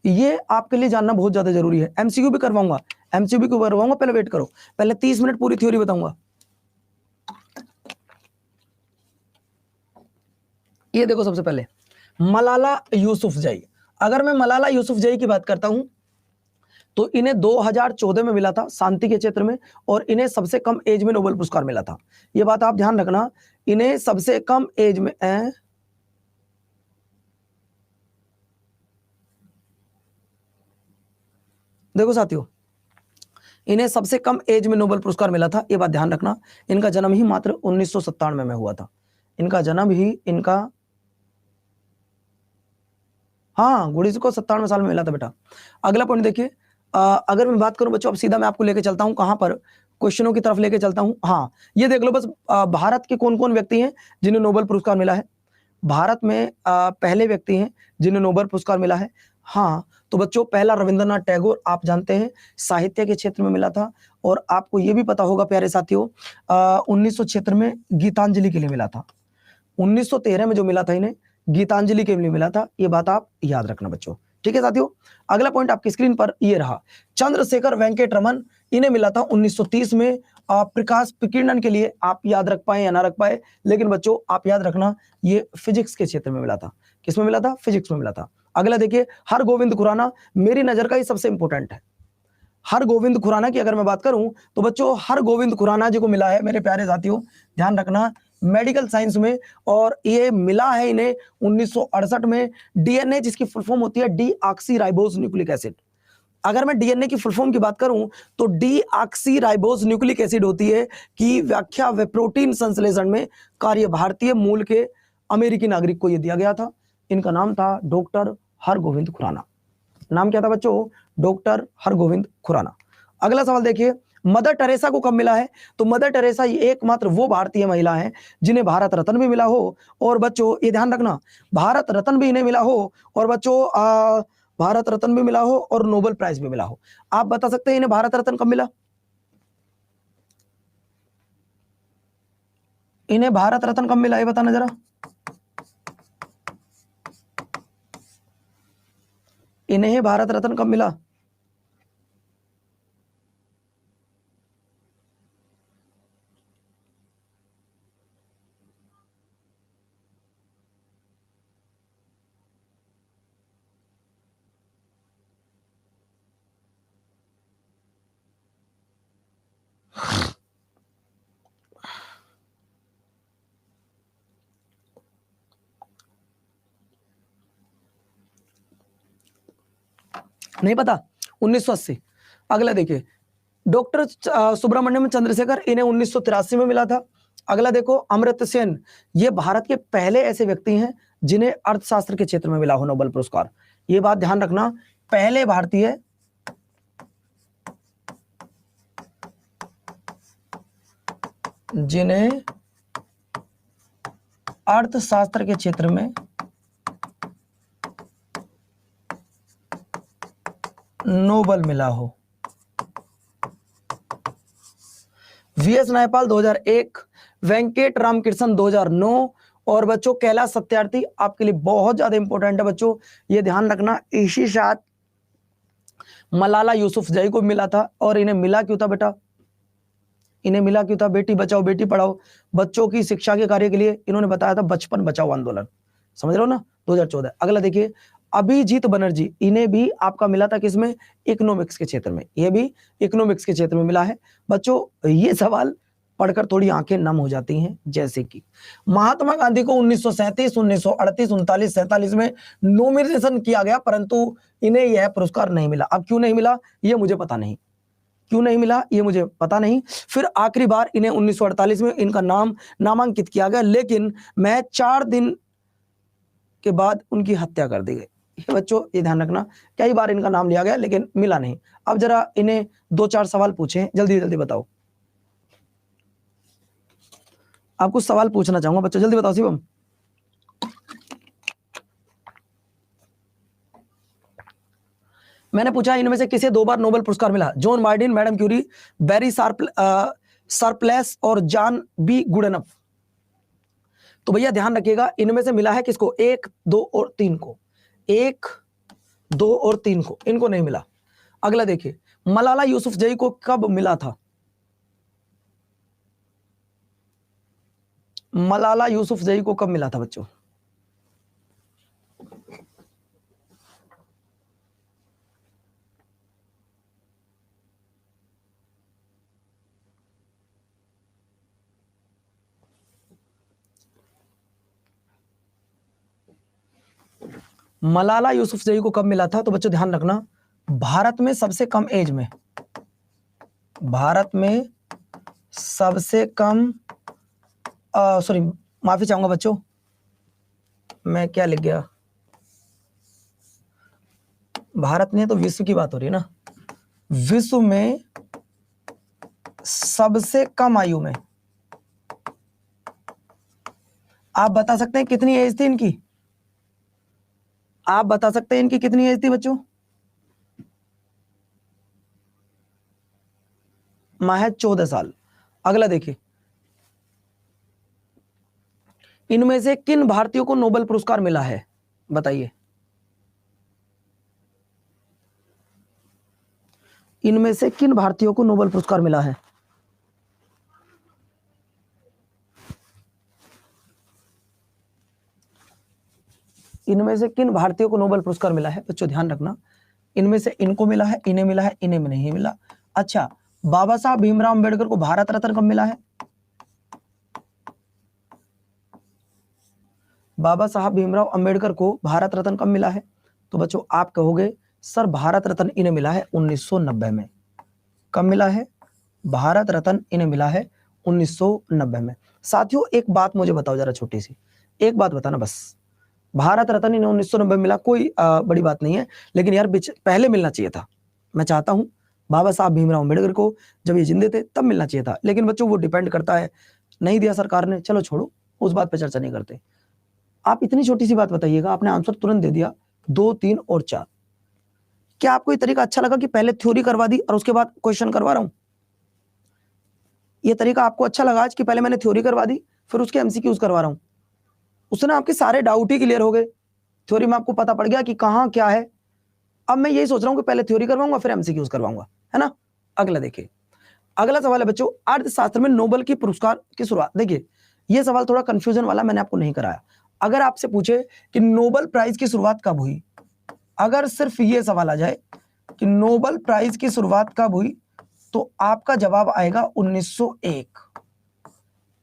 ये आपके लिए जानना बहुत ज्यादा जरूरी है। एमसीक्यू भी करवाऊंगा, एमसीक्यू भी करवाऊंगा, पहले वेट करो, पहले 30 मिनट पूरी थ्योरी बताऊंगा। ये देखो, सबसे पहले मलाला यूसुफजई। अगर मैं मलाला यूसुफजई की बात करता हूं तो इन्हें 2014 में मिला था शांति के क्षेत्र में, और इन्हें सबसे कम एज में नोबेल पुरस्कार मिला था। ये बात आप ध्यान रखना, इन्हें सबसे कम एज में देखो साथियों, इन्हें सबसे कम एज में नोबेल पुरस्कार मिला था। ये बात ध्यान रखना। इनका जन्म ही मात्र 1997 में हुआ था। इनका जन्म ही हाँ, गुड़ीज को 97 साल में मिला था बेटा। अगला पॉइंट देखिए, अगर मैं बात करूं बच्चों, अब सीधा मैं आपको लेके चलता हूं कहां पर, क्वेश्चनों की तरफ लेके चलता हूं। हाँ, ये देख लो बस, भारत के कौन कौन व्यक्ति हैं जिन्हें नोबेल पुरस्कार मिला है। भारत में पहले व्यक्ति हैं जिन्हें नोबेल पुरस्कार मिला है। हाँ, तो बच्चों पहला रविंद्रनाथ टैगोर, आप जानते हैं साहित्य के क्षेत्र में मिला था। और आपको ये भी पता होगा प्यारे साथियों, 1976 में गीतांजलि के लिए मिला था। 1913 में जो मिला था इन्हें गीतांजलि के लिए मिला था। ये बात आप याद रखना बच्चों, ठीक है साथियों। अगला पॉइंट आपकी स्क्रीन पर ये रहा, चंद्रशेखर वेंकट रमन, इन्हें मिला था 1930 में प्रकाश विकिरण के लिए। आप याद रख पाए या ना रख पाए, लेकिन बच्चों आप याद रखना, ये फिजिक्स के क्षेत्र में मिला था। किसमें मिला था? फिजिक्स में मिला था। अगला देखिए, हरगोविंद खुराना, मेरी नजर का ये सबसे इंपॉर्टेंट है। हरगोविंद खुराना की अगर मैं बात करूं तो बच्चों हरगोविंद खुराना जी को मिला है मेरे प्यारे साथियों, ध्यान रखना, मेडिकल साइंस में। और ये मिला है इन्हें 1968 में। डीएनए जिसकी फुल फॉर्म होती है डीऑक्सीराइबोज न्यूक्लिक एसिड। अगर मैं डीएनए की फुल फॉर्म की बात करूं तो डीऑक्सीराइबोज न्यूक्लिक एसिड होती है कि व्याख्या व प्रोटीन संश्लेषण में कार्य भारतीय मूल के अमेरिकी नागरिक को यह दिया गया था। इनका नाम था डॉक्टर हरगोविंद खुराना। नाम क्या था बच्चों? डॉक्टर हरगोविंद खुराना। अगला सवाल देखिए, मदर टेरेसा को कब मिला है? तो मदर टेरेसा ये एकमात्र वो भारतीय महिला है जिन्हें भारत रत्न भी मिला हो। और बच्चों ये ध्यान रखना, भारत रत्न भी इन्हें मिला हो, और बच्चों भारत रत्न भी मिला हो और नोबेल प्राइज भी मिला हो। आप बता सकते हैं इन्हें भारत रत्न कब मिला? इन्हें भारत रत्न कब मिला, ये बताना जरा। इन्हें भारत रत्न कब मिला? नहीं पता? 1980। अगला देखिए, डॉक्टर सुब्रमण्यम चंद्रशेखर, इन्हें 1983 में मिला था। अगला देखो, अमर्त्य सेन, ये भारत के पहले ऐसे व्यक्ति हैं जिन्हें अर्थशास्त्र के क्षेत्र में मिला हो नोबेल पुरस्कार। ये बात ध्यान रखना, पहले भारतीय जिन्हें अर्थशास्त्र के क्षेत्र में नोबेल मिला हो। वीएस नायपाल 2001, वेंकट रामकृष्णन 2009, और बच्चों कैलाश सत्यार्थी आपके लिए बहुत ज्यादा इंपॉर्टेंट है बच्चों, ये ध्यान रखना, इसी साथ मलाला यूसुफजई को मिला था। और इन्हें मिला क्यों था बेटा? इन्हें मिला क्यों था? बेटी बचाओ बेटी पढ़ाओ, बच्चों की शिक्षा के कार्य के लिए इन्होंने बताया था बचपन बचाओ आंदोलन, समझ रहे हो ना, 2014। अगला देखिए, अभिजीत बनर्जी, इन्हें भी आपका मिला था किसमें? इकोनॉमिक्स के क्षेत्र में। ये भी इकोनॉमिक्स के क्षेत्र में मिला है। बच्चों ये सवाल पढ़कर थोड़ी आंखें नम हो जाती हैं, जैसे कि महात्मा गांधी को 1937, 1938, 39, 47 में नॉमिनेशन किया गया, परंतु इन्हें यह पुरस्कार नहीं मिला। अब क्यों नहीं मिला ये मुझे पता नहीं, क्यों नहीं मिला ये मुझे पता नहीं। फिर आखिरी बार इन्हें 1948 में इनका नाम नामांकित किया गया, लेकिन मैं 4 दिन के बाद उनकी हत्या कर दी गई। ये बच्चों ये ध्यान रखना, कई बार इनका नाम लिया गया लेकिन मिला नहीं। अब जरा इन्हें 2-4 सवाल पूछे, जल्दी जल्दी बताओ। आप कुछ सवाल पूछना चाहूंगा बच्चों, जल्दी बताओ शिवम। मैंने पूछा इनमें से किसे 2 बार नोबेल पुरस्कार मिला? John Martin, madam Curie, Barry Sharpless और जॉन बी गुडनफ। तो भैया ध्यान रखिएगा, इनमें से मिला है किसको? 1, 2 और 3 को। 1, 2 और 3 को, इनको नहीं मिला। अगला देखिए, मलाला यूसुफजई को कब मिला था? मलाला यूसुफजई को कब मिला था बच्चों? मलाला यूसुफजई को कब मिला था? तो बच्चों ध्यान रखना, भारत में सबसे कम एज में, भारत में सबसे कम, सॉरी माफी चाहूंगा बच्चों, मैं क्या लिख गया, भारत में तो विश्व की बात हो रही है ना, विश्व में सबसे कम आयु में। आप बता सकते हैं कितनी एज थी इनकी? आप बता सकते हैं इनकी कितनी एज थी बच्चों? महज 14 साल। अगला देखिए, इनमें से किन भारतीयों को नोबेल पुरस्कार मिला है? बताइए। इनमें से किन भारतीयों को नोबेल पुरस्कार मिला है? इनमें से किन भारतीयों को नोबेल पुरस्कार मिला है? बच्चों ध्यान रखना, इनमें से इनको मिला है, इन्हें मिला है, इन्हें नहीं मिला। अच्छा, बाबा साहब भीमराव अंबेडकर को भारत रत्न कब मिला है? बाबा साहब भीमराव अंबेडकर को भारत रत्न कब मिला है? तो बच्चों आप कहोगे सर भारत रत्न इन्हें मिला है 1990 में। कब मिला है? भारत रत्न इन्हें मिला है 1990 में। साथियों एक बात मुझे बताओ जरा, छोटी सी एक बात बताना बस, भारत रत्न इन्हें 1990 में मिला, कोई बड़ी बात नहीं है, लेकिन यार पहले मिलना चाहिए था। मैं चाहता हूं बाबा साहब भीमराव अंबेडकर को जब ये जिंदे थे तब मिलना चाहिए था, लेकिन बच्चों वो डिपेंड करता है, नहीं दिया सरकार ने, चलो छोड़ो, उस बात पर चर्चा नहीं करते। आप इतनी छोटी सी बात बताइएगा, आपने आंसर तुरंत दे दिया 2, 3 और 4। क्या आपको ये तरीका अच्छा लगा कि पहले थ्योरी करवा दी और उसके बाद क्वेश्चन करवा रहा हूं? ये तरीका आपको अच्छा लगा आज कि पहले मैंने थ्योरी करवा दी फिर उसके एमसीक्यूज करवा रहा हूं? उसने आपके सारे डाउट ही क्लियर हो गए, थ्योरी में आपको पता पड़ गया कि कहां क्या है। अब मैं यही सोच रहा हूं कि पहले थ्योरी करवाऊंगा फिर एमसीक्यूज करवाऊंगा, है ना। अगला देखिए, अगला सवाल है बच्चों, अर्थशास्त्र में नोबेल की पुरस्कार की शुरुआत। देखिए ये सवाल थोड़ा कंफ्यूजन वाला, मैंने आपको नहीं कराया। अगर आपसे पूछे कि नोबेल प्राइज की शुरुआत कब हुई, अगर सिर्फ ये सवाल आ जाए कि नोबेल प्राइज की शुरुआत कब हुई, तो आपका जवाब आएगा 1901।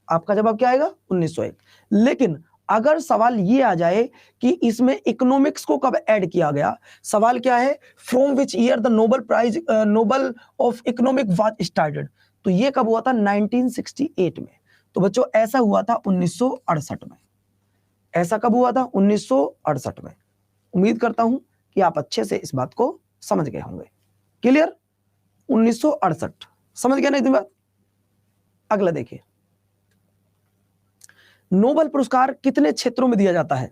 आपका जवाब क्या आएगा? 1901। लेकिन अगर सवाल ये आ जाए कि इसमें इकोनॉमिक्स को कब ऐड किया गया, सवाल क्या है, from which year the Nobel prize Nobel of economic was started, तो ये कब हुआ था? 1968 में। तो बच्चों ऐसा हुआ था 1968 में। ऐसा कब हुआ था? 1968 में। उम्मीद करता हूं कि आप अच्छे से इस बात को समझ गए होंगे। क्लियर? 1968 समझ गया ना इतनी बात? अगला देखिए, नोबेल पुरस्कार कितने क्षेत्रों में दिया जाता है?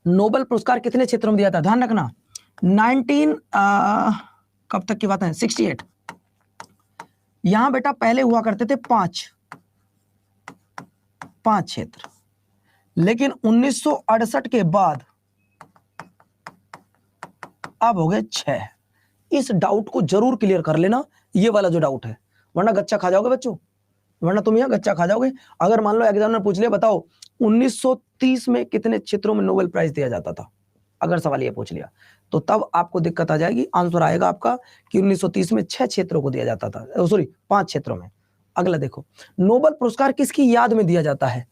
नोबेल पुरस्कार कितने क्षेत्रों में दिया था? ध्यान रखना, 19 कब तक की बात है? 68। यहां बेटा पहले हुआ करते थे 5 क्षेत्र, लेकिन 1968 के बाद अब हो गए 6। इस डाउट को जरूर क्लियर कर लेना, ये वाला जो डाउट है, वरना गच्चा खा जाओगे बच्चों, वरना तुम यहां गच्चा खा जाओगे। अगर मान लो एग्जामिनर पूछ लिया बताओ 1930 में कितने क्षेत्रों में नोबेल प्राइज दिया जाता था, अगर सवाल ये पूछ लिया तो तब आपको दिक्कत आ जाएगी। आंसर आएगा आपका कि 1930 में 6 क्षेत्रों को दिया जाता था, सॉरी 5 क्षेत्रों में। अगला देखो, नोबेल पुरस्कार किसकी याद में दिया जाता है?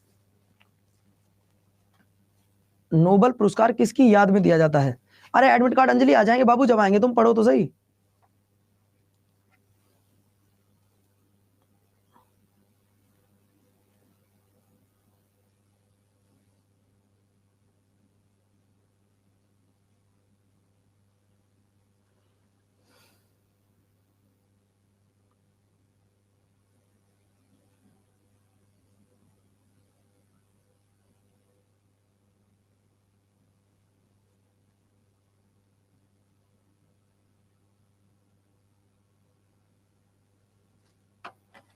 नोबेल पुरस्कार किसकी याद में दिया जाता है? अरे एडमिट कार्ड अंजलि आ जाएंगे बाबू, जब आएंगे तुम पढ़ो तो सही।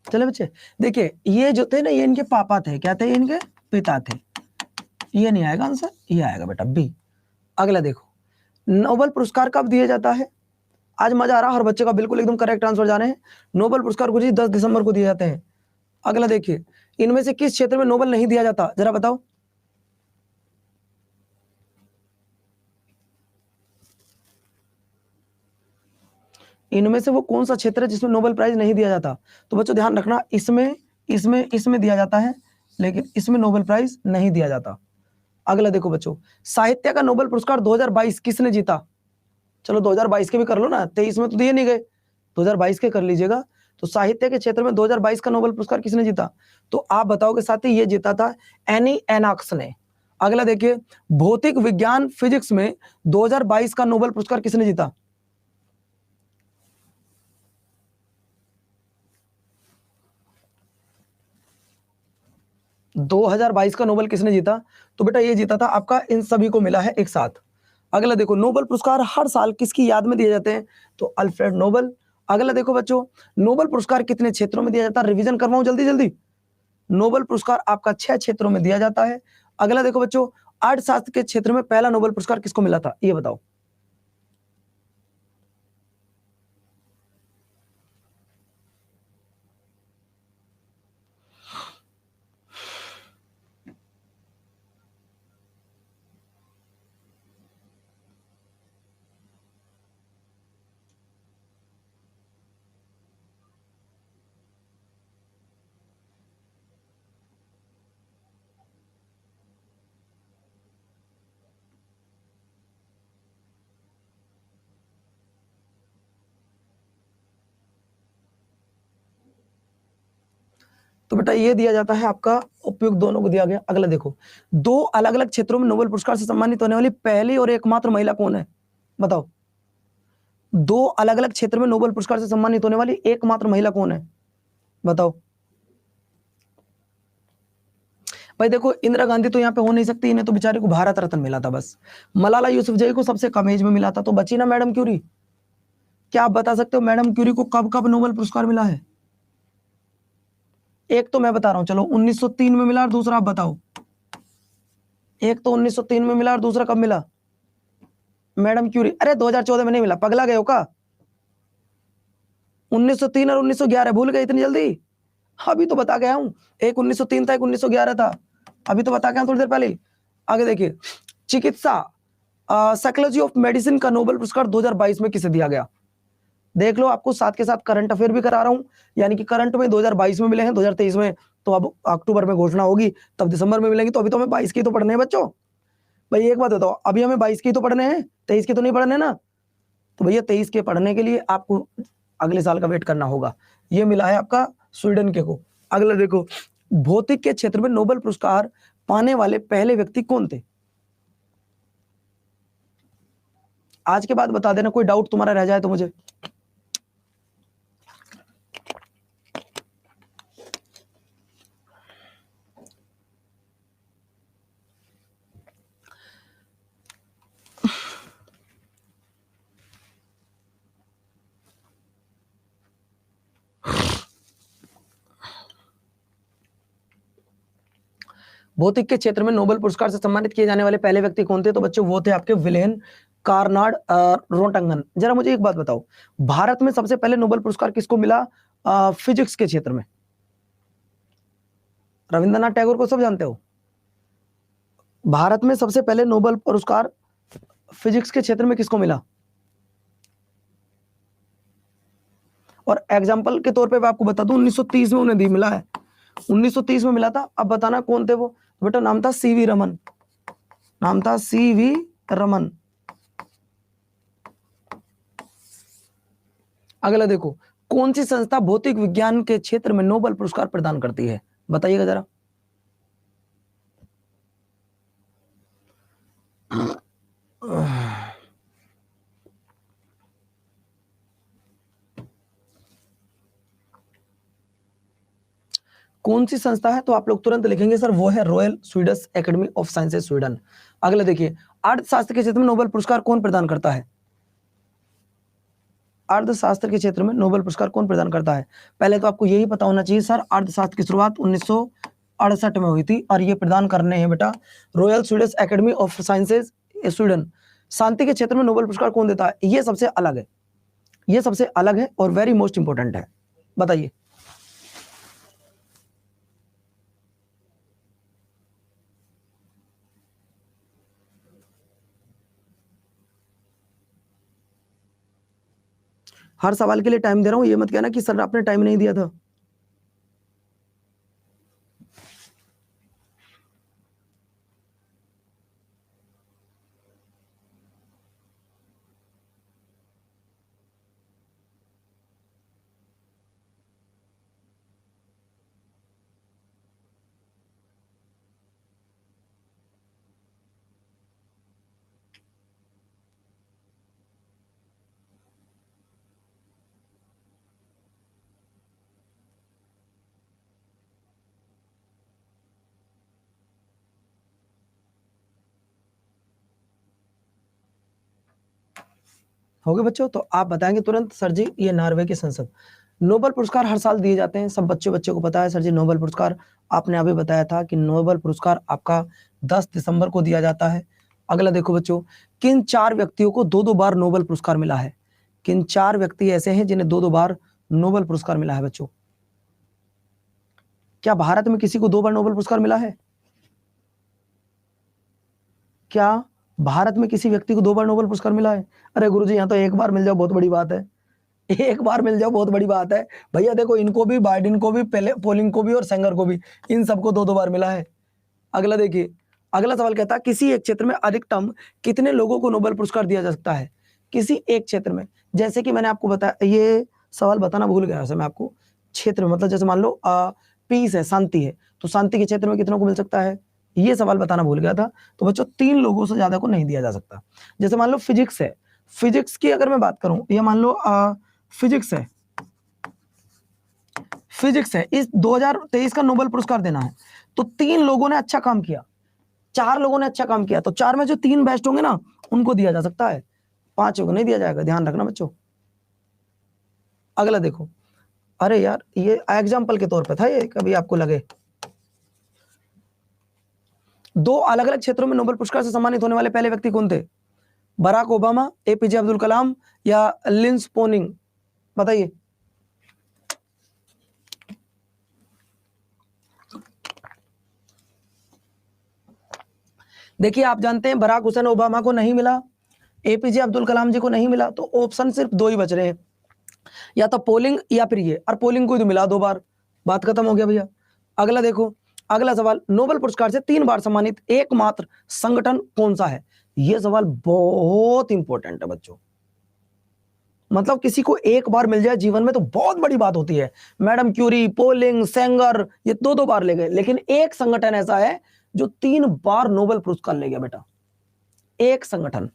चले बच्चे, देखिए ये जो थे ना, ये इनके पापा थे, क्या थे, इनके पिता थे। ये नहीं आएगा आंसर, ये आएगा बेटा बी। अगला देखो, नोबेल पुरस्कार कब दिया जाता है? आज मजा आ रहा, हर बच्चे का बिल्कुल एकदम करेक्ट आंसर जाने हैं। नोबेल पुरस्कार गुरुजी 10 दिसंबर को दिए जाते हैं। अगला देखिए, इनमें से किस क्षेत्र में नोबेल नहीं दिया जाता, जरा बताओ। इनमें से वो कौन सा क्षेत्र है जिसमें नोबेल प्राइज नहीं दिया जाता? तो बच्चों ध्यान रखना, इसमें दिया जाता है, लेकिन इसमें नोबेल प्राइज नहीं दिया जाता। अगला देखो बच्चों, साहित्य का नोबेल पुरस्कार 2022 किसने जीता? चलो 2022 के भी कर लो ना, 23 में तो दिए नहीं गए, 2022 के कर लीजिएगा। तो साहित्य के क्षेत्र में 2022 का नोबेल पुरस्कार किसने जीता? तो आप बताओगे साथी, ये जीता था एनी एनॉक्स ने। अगला देखिए, भौतिक विज्ञान फिजिक्स में 2022 का नोबेल पुरस्कार किसने जीता? – 2022 का नोबेल किसने जीता? तो बेटा ये जीता था आपका, इन सभी को मिला है एक साथ। अगला देखो, नोबेल पुरस्कार हर साल किसकी याद में दिए जाते हैं? तो अल्फ्रेड नोबेल। अगला देखो बच्चों, नोबेल पुरस्कार कितने क्षेत्रों में दिया जाता है? रिवीजन करवाऊं जल्दी जल्दी। नोबेल पुरस्कार आपका 6 क्षेत्रों में दिया जाता है। अगला देखो बच्चों, अर्थशास्त्र के क्षेत्र में पहला नोबेल पुरस्कार किसको मिला था, ये बताओ। तो बेटा ये दिया जाता है आपका, उपयुक्त दोनों को दिया गया। अगला देखो, 2 अलग अलग क्षेत्रों में नोबेल पुरस्कार से सम्मानित होने वाली पहली और एकमात्र महिला कौन है, बताओ। 2 अलग अलग क्षेत्र में नोबेल पुरस्कार से सम्मानित होने वाली एकमात्र महिला कौन है, बताओ। भाई देखो, इंदिरा गांधी तो यहाँ पे हो नहीं सकती, इन्हें तो बेचारे को भारत रत्न मिला था बस। मलाला यूसुफजई को सबसे कम एज में मिला था, तो बची ना मैडम क्यूरी। क्या आप बता सकते हो मैडम क्यूरी को कब कब नोबेल पुरस्कार मिला है? एक तो मैं बता रहा हूं, चलो 1903 में मिला, और दूसरा आप बताओ। एक तो 1903 में मिला, और दूसरा कब मिला? मैडम क्यूरी, अरे 2014 में नहीं मिला, पगला गए हो का? 1903 और 1911 भूल गए इतनी जल्दी? अभी तो बता गया हूं, एक 1903 था, एक 1911 था, अभी तो बता गया थोड़ी देर पहले। आगे देखिए, चिकित्सा साइकोलॉजी ऑफ मेडिसिन का नोबेल पुरस्कार 2022 में किसे दिया गया? देख लो, आपको साथ के साथ करंट अफेयर भी करा रहा हूं, यानी कि करंट में 2022 में मिले हैं, 2023 में तो अब अक्टूबर में घोषणा होगी, तब दिसंबर में मिलेंगे। तो अभी तो हमें 22 की तो पढ़ने हैं बच्चों। भाई एक बात बताओ, अभी हमें 22 की तो पढ़ने हैं, 23 के तो नहीं पढ़ने ना। तो भैया 23 के पढ़ने के लिए आपको अगले साल का वेट करना होगा। ये मिला है आपका स्वीडन के को। अगला देखो, भौतिक के क्षेत्र में नोबेल पुरस्कार पाने वाले पहले व्यक्ति कौन थे? आज के बाद बता देना, कोई डाउट तुम्हारा रह जाए तो मुझे। भौतिक के क्षेत्र में नोबेल पुरस्कार से सम्मानित किए जाने वाले पहले व्यक्ति कौन थे? तो बच्चों वो थे आपके विलेन कार्नाड रोंटंगन। जरा मुझे एक बात बताओ, भारत में सबसे पहले नोबेल पुरस्कार किसको मिला फिजिक्स के क्षेत्र में? रविंद्रनाथ टैगोर को सब जानते हो। भारत में सबसे पहले नोबेल पुरस्कार फिजिक्स के क्षेत्र में किसको मिला? और एग्जाम्पल के तौर पे मैं आपको बता दूं, 1930 में उन्हें मिला है, 1930 में मिला था। अब बताना कौन थे वो? बेटा नाम था सीवी रमन, नाम था सीवी रमन। अगला देखो, कौन सी संस्था भौतिक विज्ञान के क्षेत्र में नोबेल पुरस्कार प्रदान करती है, बताइएगा जरा। कौन सी संस्था है, तो आप लोग तुरंत लिखेंगे सर वो है royal Swedish academy of sciences Sweden. अगला देखिए, अर्थशास्त्र के क्षेत्र में नोबेल पुरस्कार कौन प्रदान करता है? अर्थशास्त्र के क्षेत्र में नोबेल पुरस्कार कौन प्रदान करता है? पहले तो आपको यही पता होना चाहिए सर, अर्थशास्त्र की शुरुआत 1968 में हुई थी और ये प्रदान करने हैं बेटा royal Swedish academy of sciences Sweden. शांति के क्षेत्र में नोबेल पुरस्कार कौन देता है? ये सबसे अलग है, ये सबसे अलग है और वेरी मोस्ट इंपोर्टेंट है, बताइए। हर सवाल के लिए टाइम दे रहा हूं, ये मत कहना कि सर आपने टाइम नहीं दिया था। हो गए बच्चों? तो आप बताएंगे तुरंत सर जी ये नॉर्वे की संसद। नोबेल पुरस्कार हर साल दिए जाते हैं, सब बच्चे को पता है सर जी। नोबेल पुरस्कार आपने अभी बताया था कि नोबेल पुरस्कार आपका 10 दिसंबर को दिया जाता है। अगला देखो बच्चों, किन 4 व्यक्तियों को 2-2 बार नोबेल पुरस्कार मिला है? किन 4 व्यक्ति ऐसे हैं जिन्हें 2-2 बार नोबेल पुरस्कार मिला है बच्चों? क्या भारत में किसी को 2 बार नोबेल पुरस्कार मिला है? क्या भारत में किसी व्यक्ति को 2 बार नोबेल पुरस्कार मिला है? अरे गुरुजी यहाँ तो एक बार मिल जाओ बहुत बड़ी बात है, एक बार मिल जाओ बहुत बड़ी बात है। भैया देखो, इनको भी, बाइडेन को भी, पहले पोलिंग को भी और सेंगर को भी, इन सबको 2-2 बार मिला है। अगला देखिए, अगला सवाल कहता है किसी एक क्षेत्र में अधिकतम कितने लोगों को नोबेल पुरस्कार दिया जा सकता है? किसी एक क्षेत्र में, जैसे कि मैंने आपको बताया, ये सवाल बताना भूल गया मैं आपको। क्षेत्र में मतलब जैसे मान लो पीस है, शांति है, तो शांति के क्षेत्र में कितनों को मिल सकता है, ये सवाल बताना भूल गया था। तो बच्चों 3 लोगों से ज्यादा को नहीं दिया जा सकता। जैसे मान लो फिजिक्स है, फिजिक्स की अगर मैं बात करूं, ये मान लो फिजिक्स है, फिजिक्स है, इस 2023 का नोबेल पुरस्कार देना है, तो 3 लोगों ने अच्छा काम किया, 4 लोगों ने अच्छा काम किया, तो 4 में जो 3 बेस्ट होंगे ना उनको दिया जा सकता है, 5 को नहीं दिया जाएगा, ध्यान रखना बच्चों। अगला देखो, अरे यार ये एग्जाम्पल के तौर पे था ये, कभी आपको लगे। 2 अलग अलग क्षेत्रों में नोबेल पुरस्कार से सम्मानित होने वाले पहले व्यक्ति कौन थे? Barack Obama, APJ Abdul Kalam या लिंस पोनिंग, बताइए। देखिए आप जानते हैं बराक हुसैन ओबामा को नहीं मिला, एपीजे अब्दुल कलाम जी को नहीं मिला, तो ऑप्शन सिर्फ 2 ही बच रहे हैं, या तो पोलिंग या फिर ये, और पोलिंग को ही तो मिला 2 बार, बात खत्म हो गया भैया। अगला देखो, अगला सवाल, नोबेल पुरस्कार से 3 बार सम्मानित एकमात्र संगठन कौन सा है? यह सवाल बहुत इंपॉर्टेंट है बच्चों, मतलब किसी को एक बार मिल जाए जीवन में तो बहुत बड़ी बात होती है। मैडम क्यूरी, पोलिंग, सेंगर, ये 2-2 बार ले गए, लेकिन एक संगठन ऐसा है जो 3 बार नोबेल पुरस्कार ले गया बेटा, एक संगठन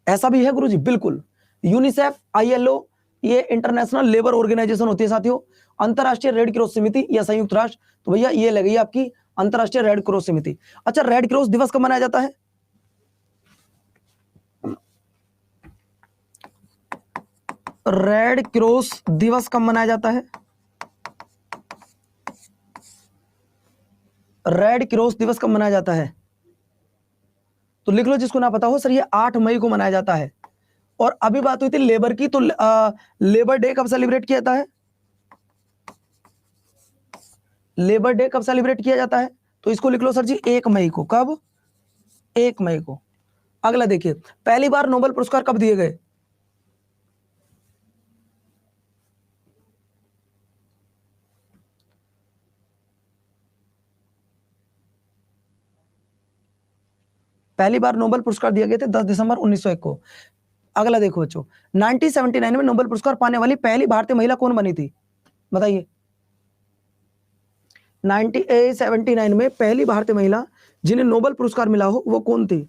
ऐसा भी है गुरुजी, बिल्कुल। यूनिसेफ, आईएलओ, ये इंटरनेशनल लेबर ऑर्गेनाइजेशन होती है साथियों, अंतरराष्ट्रीय रेड क्रॉस समिति या संयुक्त राष्ट्र, तो भैया ये लगी आपकी अंतरराष्ट्रीय रेड क्रॉस समिति। अच्छा, रेड क्रॉस दिवस कब मनाया जाता है? रेड क्रॉस दिवस कब मनाया जाता है? रेड क्रॉस दिवस कब मनाया जाता है? तो लिख लो जिसको ना पता हो, सर ये 8 मई को मनाया जाता है। और अभी बात हुई थी लेबर की, तो लेबर डे कब सेलिब्रेट किया जाता है? लेबर डे कब सेलिब्रेट किया जाता है? तो इसको लिख लो सर जी 1 मई को। कब? 1 मई को। अगला देखिए, पहली बार नोबेल पुरस्कार कब दिए गए? पहली बार नोबेल पुरस्कार दिए गए थे 10 दिसंबर 1901 को। अगला देखो बच्चों, 1979 में नोबेल पुरस्कार पाने वाली पहली भारतीय महिला कौन बनी थी, बताइए। 1979 में पहली भारतीय महिला जिन्हें नोबेल पुरस्कार मिला हो वो कौन थी?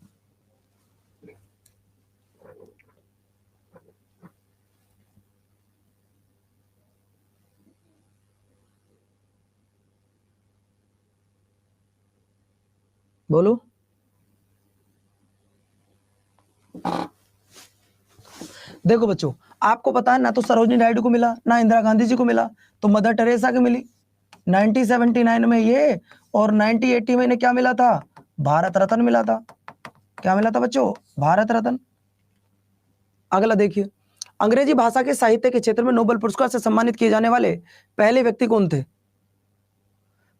बोलो। देखो बच्चों, आपको पता है ना तो सरोजिनी नायडू को मिला, ना इंदिरा गांधी जी को मिला, तो मदर टेरेसा को मिली 1979 में ये, और 1980 में इन्हें क्या मिला था? भारत रत्न मिला था। क्या मिला था बच्चों? भारत रत्न। अगला देखिए, अंग्रेजी भाषा के साहित्य के क्षेत्र में नोबेल पुरस्कार से सम्मानित किए जाने वाले पहले व्यक्ति कौन थे?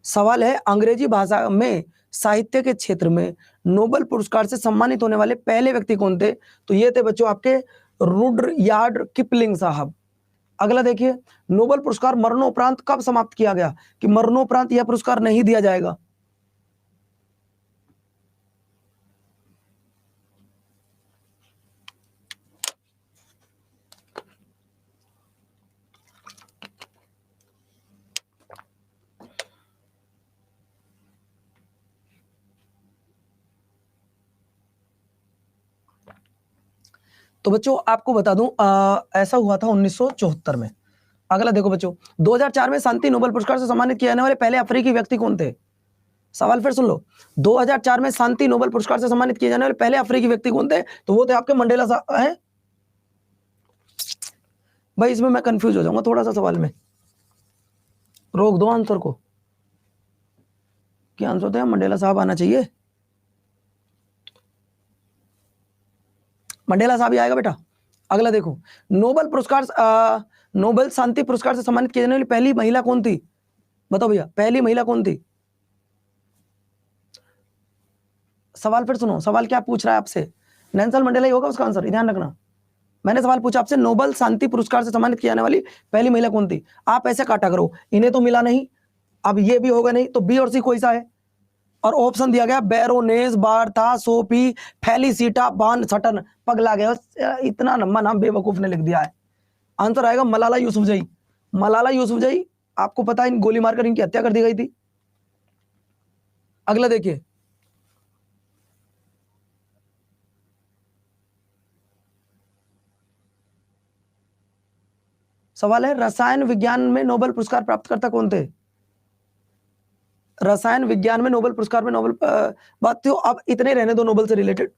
सवाल है, अंग्रेजी भाषा में साहित्य के क्षेत्र में नोबेल पुरस्कार से सम्मानित होने वाले पहले व्यक्ति कौन थे? तो ये थे बच्चों आपके रुडयार्ड किपलिंग साहब। अगला देखिए, नोबेल पुरस्कार मरणोपरांत कब समाप्त किया गया कि मरणोपरांत यह पुरस्कार नहीं दिया जाएगा? तो बच्चों आपको बता दूं, ऐसा हुआ था 1974 में। अगला देखो बच्चों, 2004 में शांति नोबेल पुरस्कार से सम्मानित किए जाने वाले पहले अफ्रीकी व्यक्ति कौन थे? सवाल फिर सुन लो, 2004 में शांति नोबेल पुरस्कार से सम्मानित किए जाने वाले पहले अफ्रीकी व्यक्ति कौन थे? तो वो थे आपके मंडेला साहब हैं। भाई इसमें मैं कंफ्यूज हो जाऊंगा थोड़ा सा, सवाल में रोक दो आंसर को। क्या आंसर था? मंडेला साहब आना चाहिए, मंडेला साहब ही आएगा बेटा। अगला देखो, नोबेल पुरस्कार नोबेल शांति पुरस्कार से सम्मानित किए जाने वाली पहली महिला कौन थी? बताओ भैया, पहली महिला कौन थी? सवाल फिर सुनो, सवाल क्या पूछ रहा है आपसे? नेल्सन मंडेला ही होगा उसका आंसर, ध्यान रखना। मैंने सवाल पूछा आपसे, नोबेल शांति पुरस्कार से सम्मानित किए जाने वाली पहली महिला कौन थी? आप ऐसे काटा करो, इन्हें तो मिला नहीं, अब ये भी होगा नहीं, तो बी और सी कोई सा है? और ऑप्शन दिया गया बैरोनेस बार्था सोफी फेलिसिटा बान सटन। पगला गया, इतना लंबा नाम बेवकूफ ने लिख दिया है। आंसर आएगा मलाला यूसुफजई। मलाला यूसुफजई, आपको पता है गोली मारकर इनकी हत्या कर दी गई थी। अगला देखिए, सवाल है, रसायन विज्ञान में नोबेल पुरस्कार प्राप्तकर्ता कौन थे? रसायन विज्ञान में नोबेल पुरस्कार में नोबेल बात थी। अब इतने रहने दो नोबेल से रिलेटेड,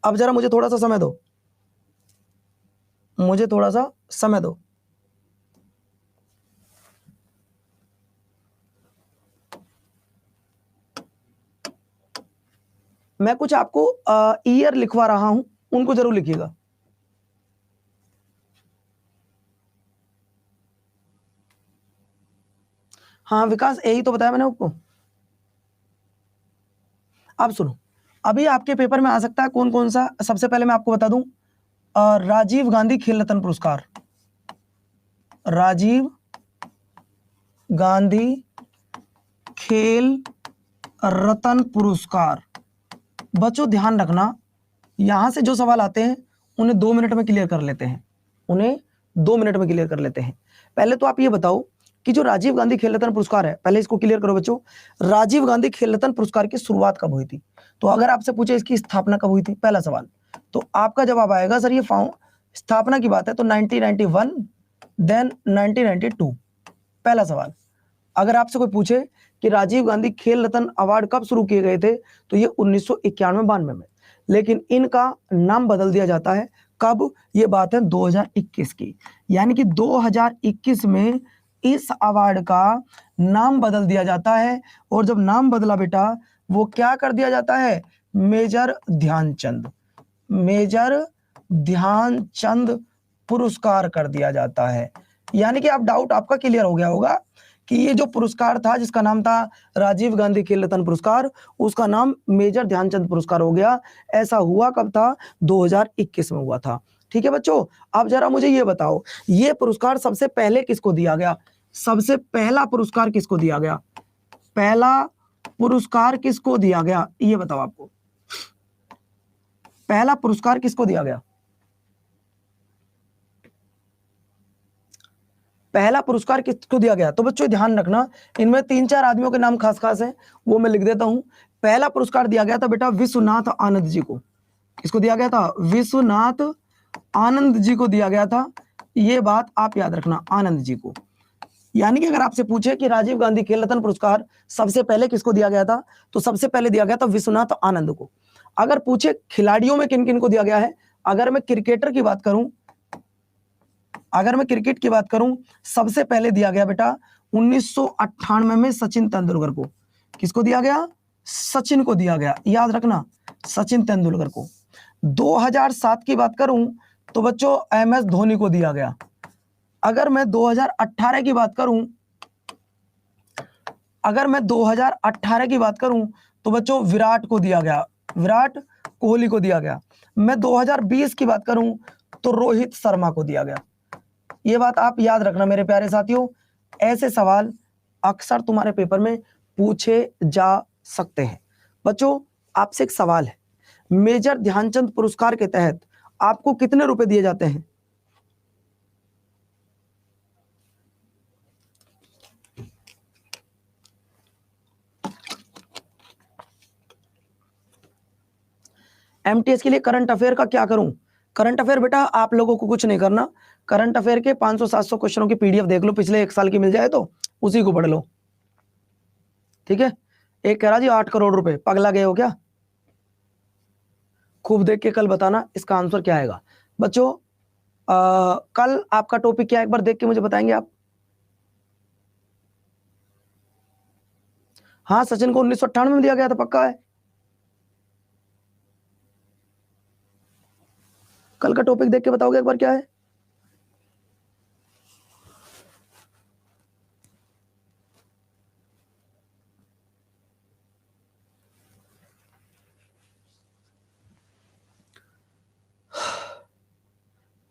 अब जरा मुझे थोड़ा सा समय दो, मुझे थोड़ा सा समय दो। मैं कुछ आपको ईयर लिखवा रहा हूं, उनको जरूर लिखिएगा। हाँ विकास, यही तो बताया मैंने आपको। अब सुनो, अभी आपके पेपर में आ सकता है कौन कौन सा। सबसे पहले मैं आपको बता दूं, राजीव गांधी खेल रत्न पुरस्कार, राजीव गांधी खेल रत्न पुरस्कार। बच्चों ध्यान रखना, यहां से जो सवाल आते हैं उन्हें 2 मिनट में क्लियर कर लेते हैं, उन्हें 2 मिनट में क्लियर कर लेते हैं। पहले तो आप ये बताओ कि जो राजीव गांधी खेल रत्न पुरस्कार है, पहले इसको क्लियर करो बच्चों। राजीव गांधी खेल रत्न पुरस्कार की शुरुआत कब हुई थी? तो अगर आपसे पूछे इसकी स्थापना कब हुई थी, पहला सवाल, तो आपका जवाब आएगा सर ये स्थापना की बात है तो 1991 देन 1992, पहला सवाल। अगर आपसे कोई पूछे कि राजीव गांधी खेल रत्न अवार्ड कब शुरू किए गए थे, तो ये 1991-92 में, लेकिन इनका नाम बदल दिया जाता है कब? ये बात है 2021 की, यानी कि 2021 में इस अवार्ड का नाम बदल दिया जाता है। और जब नाम बदला बेटा, वो क्या कर दिया जाता है? मेजर ध्यानचंद, मेजर ध्यानचंद पुरस्कार कर दिया जाता है। यानी कि आप डाउट आपका क्लियर हो गया होगा कि ये जो पुरस्कार था जिसका नाम था राजीव गांधी खेल रत्न पुरस्कार, उसका नाम मेजर ध्यानचंद पुरस्कार हो गया। ऐसा हुआ कब था? 2021 में हुआ था। ठीक है बच्चों, अब जरा मुझे ये बताओ, ये पुरस्कार सबसे पहले किसको दिया गया? सबसे पहला पुरस्कार किसको दिया गया? पहला पुरस्कार किसको दिया गया, ये बताओ। आपको पहला पुरस्कार किसको दिया गया? पहला पुरस्कार किसको दिया गया? तो बच्चों ध्यान रखना, इनमें 3-4 आदमियों के नाम खास खास हैं, वो मैं लिख देता हूं। पहला पुरस्कार दिया गया था बेटा विश्वनाथ आनंद जी को। किसको दिया गया था? विश्वनाथ आनंद जी को दिया गया था। ये बात आप याद रखना, आनंद जी को। यानी कि अगर आपसे पूछे कि राजीव गांधी खेल रत्न पुरस्कार सबसे पहले किसको दिया गया था, तो सबसे पहले दिया गया था विश्वनाथ आनंद को। अगर पूछे खिलाड़ियों में किन किन को दिया गया है, अगर मैं क्रिकेटर की बात करूं, अगर मैं क्रिकेट की बात करूं, सबसे पहले दिया गया बेटा 1998 में सचिन तेंदुलकर को। किसको दिया गया? सचिन को दिया गया, याद रखना, सचिन तेंदुलकर को। 2007 की बात करूं तो बच्चों MS धोनी को दिया गया। अगर मैं 2018 की बात करूं, अगर मैं 2018 की बात करूं तो बच्चों विराट को दिया गया, विराट कोहली को दिया गया। मैं 2020 की बात करूं तो रोहित शर्मा को दिया गया। ये बात आप याद रखना मेरे प्यारे साथियों, ऐसे सवाल अक्सर तुम्हारे पेपर में पूछे जा सकते हैं। बच्चों आपसे एक सवाल है, मेजर ध्यानचंद पुरस्कार के तहत आपको कितने रुपए दिए जाते हैं? MTS के लिए करंट अफेयर का क्या करूं? करंट अफेयर बेटा आप लोगों को कुछ नहीं करना, करंट अफेयर के 500-700 क्वेश्चनों की PDF देख लो, पिछले 1 साल की मिल जाए तो उसी को पढ़ लो, ठीक है। एक कह रहा जी 8 करोड़ रुपए, पगला गए हो क्या? खूब देख के कल बताना इसका आंसर क्या आएगा। बच्चों कल आपका टॉपिक क्या है, एक बार देख के मुझे बताएंगे आप? हाँ, सचिन को 1998 में दिया गया था, पक्का है। कल का टॉपिक देख के बताओगे एक बार क्या है?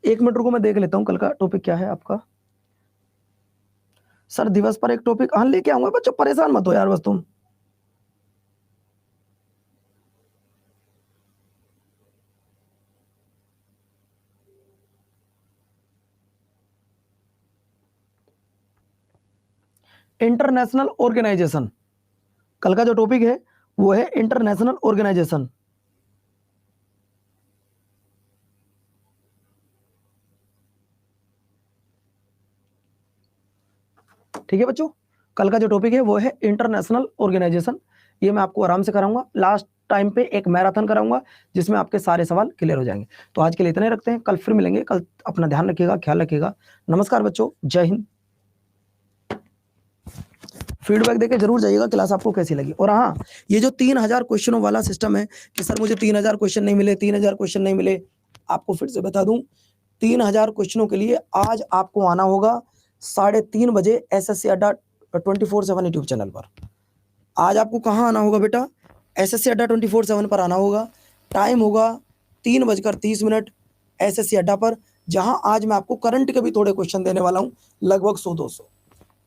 एक मिनट रुको, मैं देख लेता हूं कल का टॉपिक क्या है आपका। सर दिवस पर एक टॉपिक हाँ लेके आऊंगा बच्चों, परेशान मत हो यार बस तुम। इंटरनेशनल ऑर्गेनाइजेशन, कल का जो टॉपिक है वो है इंटरनेशनल ऑर्गेनाइजेशन। ठीक है बच्चों, कल का जो टॉपिक है वो है इंटरनेशनल ऑर्गेनाइजेशन। ये मैं आपको आराम से कराऊंगा, लास्ट टाइम पे एक मैराथन कराऊंगा जिसमें आपके सारे सवाल क्लियर हो जाएंगे। तो आज के लिए इतने रखते हैं, कल फिर मिलेंगे। कल अपना ध्यान रखिएगा, ख्याल रखिएगा। नमस्कार बच्चों, जय हिंद। फीडबैक देके जरूर जाइएगा क्लास आपको कैसी लगी। और हाँ, ये जो 3000 क्वेश्चनों वाला सिस्टम है कि सर मुझे 3000 क्वेश्चन नहीं मिले, 3000 क्वेश्चन नहीं मिले, आपको फिर से बता दूं 3000 क्वेश्चनों के लिए आज आपको आना होगा 3:30 बजे SSC अड्डा 24/7 यूट्यूब चैनल पर। आज आपको कहाँ आना होगा बेटा? SSC अड्डा 24/7 पर आना होगा। टाइम होगा 3:30 SSC अड्डा पर, जहां आज मैं आपको करंट के भी थोड़े क्वेश्चन देने वाला हूं, लगभग 100-200।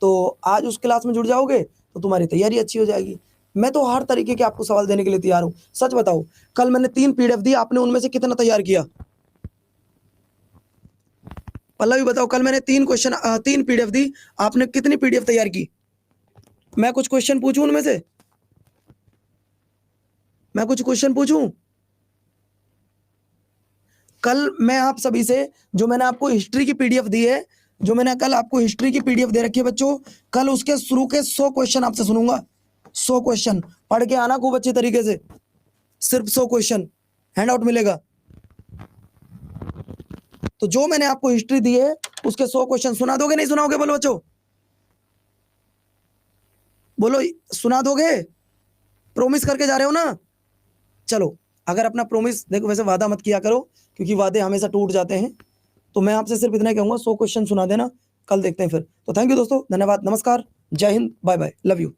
तो आज उस क्लास में जुड़ जाओगे तो तुम्हारी तैयारी अच्छी हो जाएगी। मैं तो हर तरीके के आपको सवाल देने के लिए तैयार हूं। सच बताओ, कल मैंने 3 PDF दी, आपने उनमें से कितना तैयार किया? पल्लवी बताओ, कल मैंने 3 PDF दी, आपने कितनी PDF तैयार की? मैं कुछ क्वेश्चन पूछूं उनमें से? मैं कुछ क्वेश्चन पूछूं? कल मैं आप सभी से जो मैंने आपको हिस्ट्री की PDF दी है, जो मैंने कल आपको हिस्ट्री की PDF दे रखी है बच्चों, कल उसके शुरू के 100 क्वेश्चन आपसे सुनूंगा। 100 क्वेश्चन पढ़ के आना खूब अच्छे तरीके से, सिर्फ 100 क्वेश्चन हैंड आउट मिलेगा। तो जो मैंने आपको हिस्ट्री दी है उसके 100 क्वेश्चन सुना दोगे, नहीं सुनाओगे? बोलो बच्चों, बोलो सुना दोगे? प्रॉमिस करके जा रहे हो ना? चलो, अगर अपना प्रॉमिस, देखो वैसे वादा मत किया करो क्योंकि वादे हमेशा टूट जाते हैं। तो मैं आपसे सिर्फ इतना कहूंगा, 100 क्वेश्चन सुना देना, कल देखते हैं फिर। तो थैंक यू दोस्तों, धन्यवाद, नमस्कार, जय Hind, bye bye, love you.